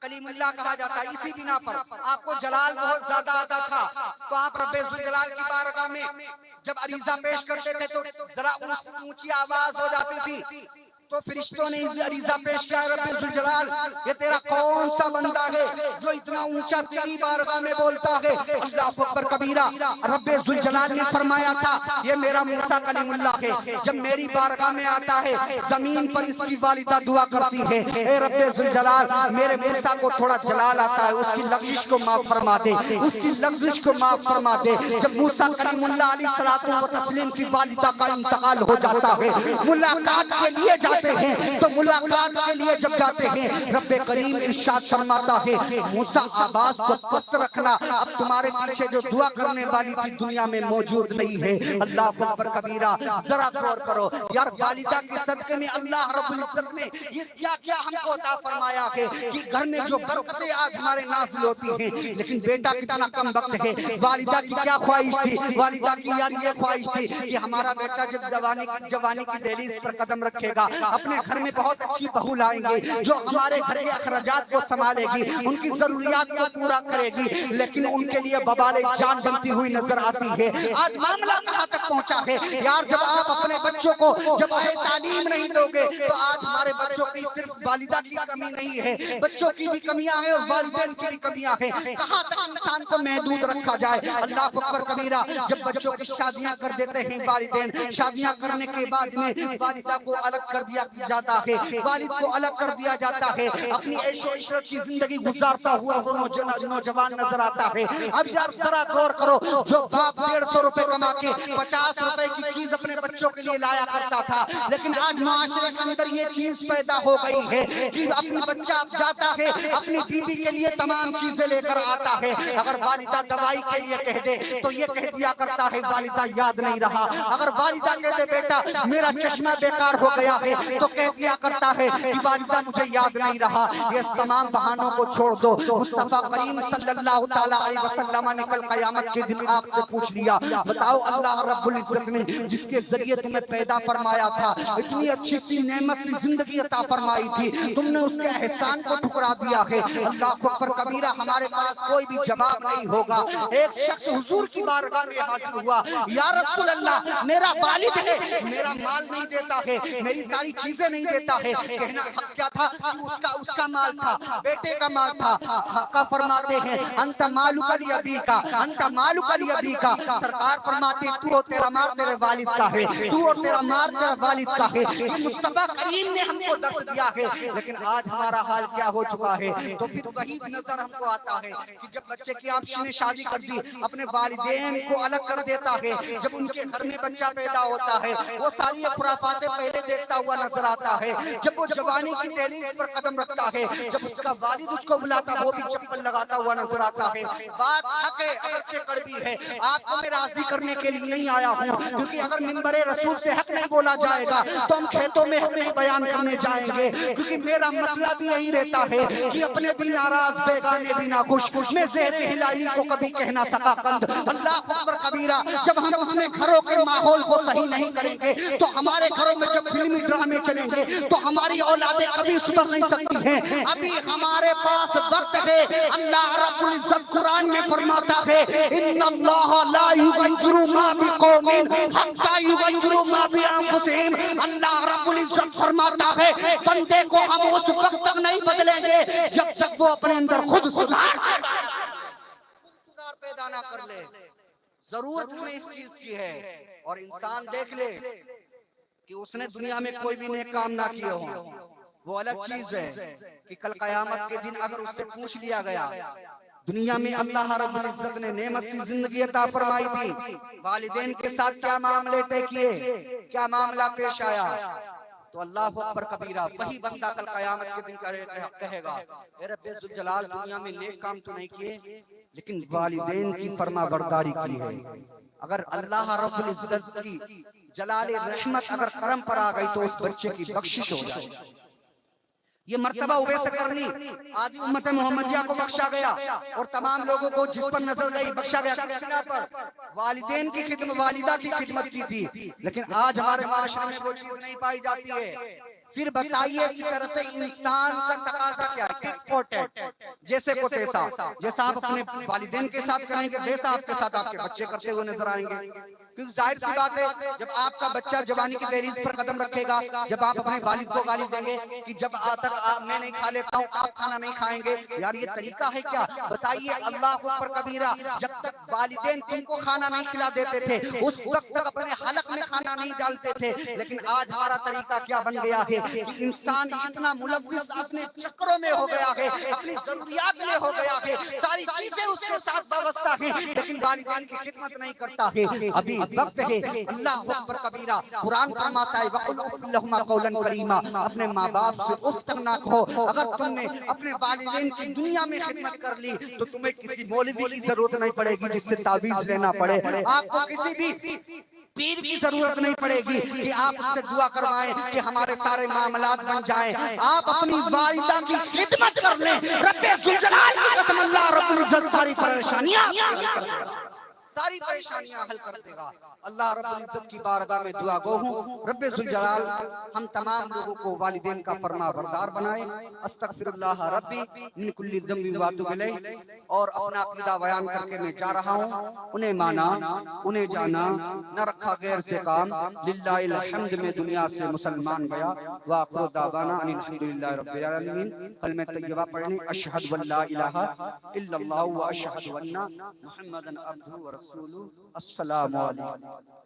کلیم اللہ کہا جاتا ہے. اسی بنا پر آپ کو جلال بہت زیادہ آتا تھا تو آپ رب ذوالجلال کی بارگاہ میں جب عریضہ پیش کرتے تھے تو ذرا اونچی آواز ہو جاتی تھی تو فرشتوں نے عریضہ پیش کیا, رب ذوالجلال یہ تیرا کون سا بندہ ہے جو اتنا اونچا تیری بارگاہ میں بولتا ہے. اللہ اکبر کبیرہ. رب ذوالجلال نے فرمایا تھا یہ میرا موسیٰ کلیم اللہ ہے, جب میری بارگاہ میں آتا ہے زمین پر اس کی والدہ دعا کرتی ہے اے رب ذوالجلال میرے موسیٰ کو تھوڑا جلال آتا ہے, اس کی لغزش کو معاف فرما دے, اس کی لغزش کو معاف فرما دے. جب موسیٰ کلیم اللہ علیہ الصلوۃ والتسلیم کی والدہ کا انتقال ہو جاتا ہے ملاقات کے لیے جاتے ہیں تو ملاقات کے لیے جب جاتے ہیں رب کریم ارشاد فرماتا ہے موسیٰ آواز کو پست رکھنا, اب تمہارے پیچھے جو دعا کرنے والی تھی دنیا میں موجود نہیں ہے. اللہ اکبر کبیرہ. ذرا غور کرو یار والدہ کے صدقے میں اللہ رب العزت نے یہ کیا کیا ہم کو عطا فرمایا ہے کہ گھر میں جو برکتیں آج ہمارے نازل ہوتی ہیں. لیکن بیٹا کتنا کم وقت ہے. والدہ کی کیا خواہش تھی, والدہ کی یار یہ خواہش تھی کہ ہمارا بیٹا جب جوانی کی دہلیز پر قدم رکھے گا اپنے گھر میں بہت اچھی بہو لائیں گے جو ہمارے گھر کے اخراجات کو سنبھالے گی, ان کی ضروریات کو پورا کرے گی. لیکن ان کے لیے ببال جان بنتی ہوئی نظر آتی ہے. آج معاملہ کہاں تک پہنچا ہے یار, جب آپ اپنے بچوں کو جب تعلیم نہیں دو گے تو آج ہمارے بچوں کی صرف والدہ کی کمی نہیں ہے, بچوں کی بھی کمیاں ہیں اور والدین کی بھی کمیاں ہیں. کہاں تک انسان کو محدود رکھا جائے. اللہ اکبر کبیرہ. جب بچوں کی شادیاں کر دیتے ہیں والدین, شادیاں کرنے کے بعد میں والدہ کو الگ کر دیا جاتا ہے, والد کو الگ کر دیا جاتا ہے, اپنی عیش و عشرت کی زندگی گزارتا ہوا وہ نوجوان نظر آتا ہے. اب یار ذرا غور کرو, جو باپ 150 روپے کما کے 50 روپے کی چیز اپنے بچوں کے لیے لایا کرتا تھا, لیکن آج معاشرے کے اندر یہ چیز پیدا ہو گئی ہے کہ اپنی بچہ جاتا ہے اپنی بیوی کے لیے تمام چیزیں لے کر آتا ہے. اگر والدہ دوائی کے لیے کہہ دے تو یہ کہہ دیا کرتا ہے والدہ یاد نہیں رہا. اگر والدہ کہہ دے بیٹا میرا چشمہ بیکار ہو گیا ہے تو کہہ دیا کرتا ہے کہ والدہ مجھے یاد نہیں رہا. یہ تمام بہانوں کو چھوڑ دو. مصطفیٰ کریم صلی اللہ تعالیٰ علیہ وسلم نے کل قیامت کے دن آپ سے پوچھ لیا بتاؤ اللہ رب العزت نے جس کے ذریعے تمہیں پیدا فرمایا تھا, اتنی اچھی سی نعمت سی زندگی عطا فرمائی تھی, تم نے اس کے احسان کو ٹھکرا دیا ہے. اللہ اکبر کبیرہ. ہمارے پاس کوئی بھی جواب نہیں ہوگا. ایک شخص حضور کی بارگاہ میں حاضر ہوا, یا رسول اللہ میرا والد ہے, میرا مال نہیں دیتا ہے, میری ساری چیزیں نہیں دیتا ہے. کہنا حق کیا تھا, اس کا مال تھا, بیٹے کا مال تھا. حقا فرماتے ہیں انت مالک لابی کا, انت مالک لابی کا. سرکار فرماتے ہیں تو تیرا مال تیرے والد کا ہے, تو اور تیرا مال تیرا والد کا ہے. یہ مصطفیٰ کریم نے ہم کو درس دیا ہے. لیکن آج ہمارا حال کیا ہو چکا ہے. تو پھر وہی نظر ہم کو آتا ہے کہ جب بچے کی آپ نے شادی کر دی اپنے والدین کو الگ کر دیتا ہے, جب ان کے گھر میں بچہ پیدا ہوتا ہے وہ ساری خرافاتیں پہلے دیکھتا ہوا نظر آتا ہے. جب وہ جوانی کی دہلیز پر قدم رکھتا ہے, جب اس کا والد اس کو بلاتا وہ بھی چپل لگاتا ہوا نظر آتا ہے. بات حق ہے اگرچہ کڑوی ہے, آپ کو میں راضی کرنے کے لیے نہیں آیا ہوں, کیونکہ اگر منبر رسول سے حق نہیں بولا جائے گا تو ہم کھیتوں میں حق نہیں بیان کرنے جائیں گے. کیونکہ میرا مسئلہ بھی یہی رہتا ہے کہ اپنے بھی ناراض بیگانے بھی نہ خوش, میں زہر ہلالی کو کبھی کہہ نہ سکا قند. اللہ اکبر کبیرہ. جب ہم اپنے گھروں کے ماحول کو صحیح نہیں کریں گے تو ہمارے گھروں میں جب فلمی ڈرامے چلیں گے تو ہماری اولادیں کبھی سدھر نہیں سکتی ہیں. ابھی ہمارے پاس وقت ہے. اللہ رب العزت قرآن میں فرماتا ہے ان اللہ لا یغیر ما بقوم حتی یغیر ما بانفسہم. اللہ رب العزت فرماتا ہے بندے کو ہم اس وقت تک نہیں بدلیں گے جب تک وہ اپنے اندر خود سدھار پیدا نہ کر لے. ضرورت ہمیں اس چیز کی ہے. اور انسان دیکھ لے کہ اس نے دنیا میں کوئی بھی نیک کام نہ کیے ہوں, وہ الگ چیز ہے کہ کل قیامت کے دن اگر اس سے پوچھ لیا گیا دنیا میں اللہ رب العزت نے نعمت سی زندگی عطا فرمائی تھی، والدین کے ساتھ کیا معاملے طے کیے، کیا معاملہ پیش آیا، تو اللہ اکبر کبیرہ وہی بندہ کل قیامت کے دن کہے گا اے رب ذوالجلال دنیا میں نیک کام تو نہیں کیے لیکن والدین کی فرما برداری کی ہے۔ اگر اللہ رب العزت کی جلال رحمت اگر کرم پر آ گئی تو اس بچے کی بخشش ہو جائے۔ یہ مرتبہ اویس کرنی آدھی امت محمدیہ کو بخشا گیا اور تمام لوگوں کو جس پر نظر گئی بخشا گیا، کس بنا پر؟ والدین کی خدمت، والدہ کی خدمت کی تھی، لیکن آج ہمارے معاشرے میں وہ چیز نہیں پائی جاتی ہے۔ پھر بتائیے کہ طرف انسان کا تقاضا کیا ہے؟ جیسے کو تیسا، جیسا آپ اپنے والدین کے ساتھ کریں گے ویسا آپ کے ساتھ آپ کے بچے کرتے ہوئے نظر آئیں گے۔ کیونکہ ظاہر سی بات ہے جب آپ کا بچہ جوانی کی دہلیز پر قدم رکھے گا، جب آپ اپنے والد کو گالی دیں گے کہ جب تک میں نہیں کھا لیتا ہوں آپ کھانا نہیں کھائیں گے، یار یہ طریقہ ہے کیا؟ بتائیے اللہ اکبر کبیرہ، جب تک والدین تم کو کھانا نہیں کھلا دیتے تھے اس وقت تک اپنے حلق میں کھانا نہیں ڈالتے تھے، لیکن آج ہمارا طریقہ کیا بن گیا ہے کہ انسان اتنا ملوث اپنے چکروں میں ہو گیا ہے، اپنی ضروریات میں ہو گیا ہے، ساری چیزیں اس کے ساتھ وابستہ ہیں لیکن والدین کی خدمت نہیں کرتا ہے۔ ابھی وقت ہے، اللہ اکبر کبیرہ، قرآن فرماتا ہے وَقُلْ اُفٍّ لَهُمَا قَوْلًا كَرِيمًا، اپنے ماں باپ سے اف تک نہ کہو۔ اگر تم نے اپنے والدین کی دنیا میں خدمت کر لی تو تمہیں کسی مولوی کی ضرورت نہیں پڑے گی جس سے تعویذ لینا پڑے، آپ کو کسی بھی پیر کی ضرورت نہیں پڑے گی کہ آپ اس سے دعا کروائیں کہ ہمارے سارے معاملات بن جائیں۔ آپ اپنی والدہ کی خدمت کر لیں، رب ذوالجلال کی قسم اللہ رب العزت ساری پریشانیاں حل کر دے گا۔ اللہ رب العزت کی بارگاہ میں دعا گو ہوں رب ذوالجلال ہم تمام لوگوں کو والدین کا فرما بردار بنائے۔ استغفر اللہ ربی من کل ذنب واتوب الیہ۔ اور اپنا عقیدہ بیان کر کے میں جا رہا ہوں، انہیں مانا انہیں جانا نہ رکھا غیر سے کام، للہ الحمد میں دنیا سے مسلمان گیا۔ وآخر دعوانا ان الحمدللہ رب العالمین۔ کلمہ طیبہ پڑھنے اشہد ان لا الہ الا اللہ واشہد ان محمدا عبدہ ورسولہ۔ السلام علیکم۔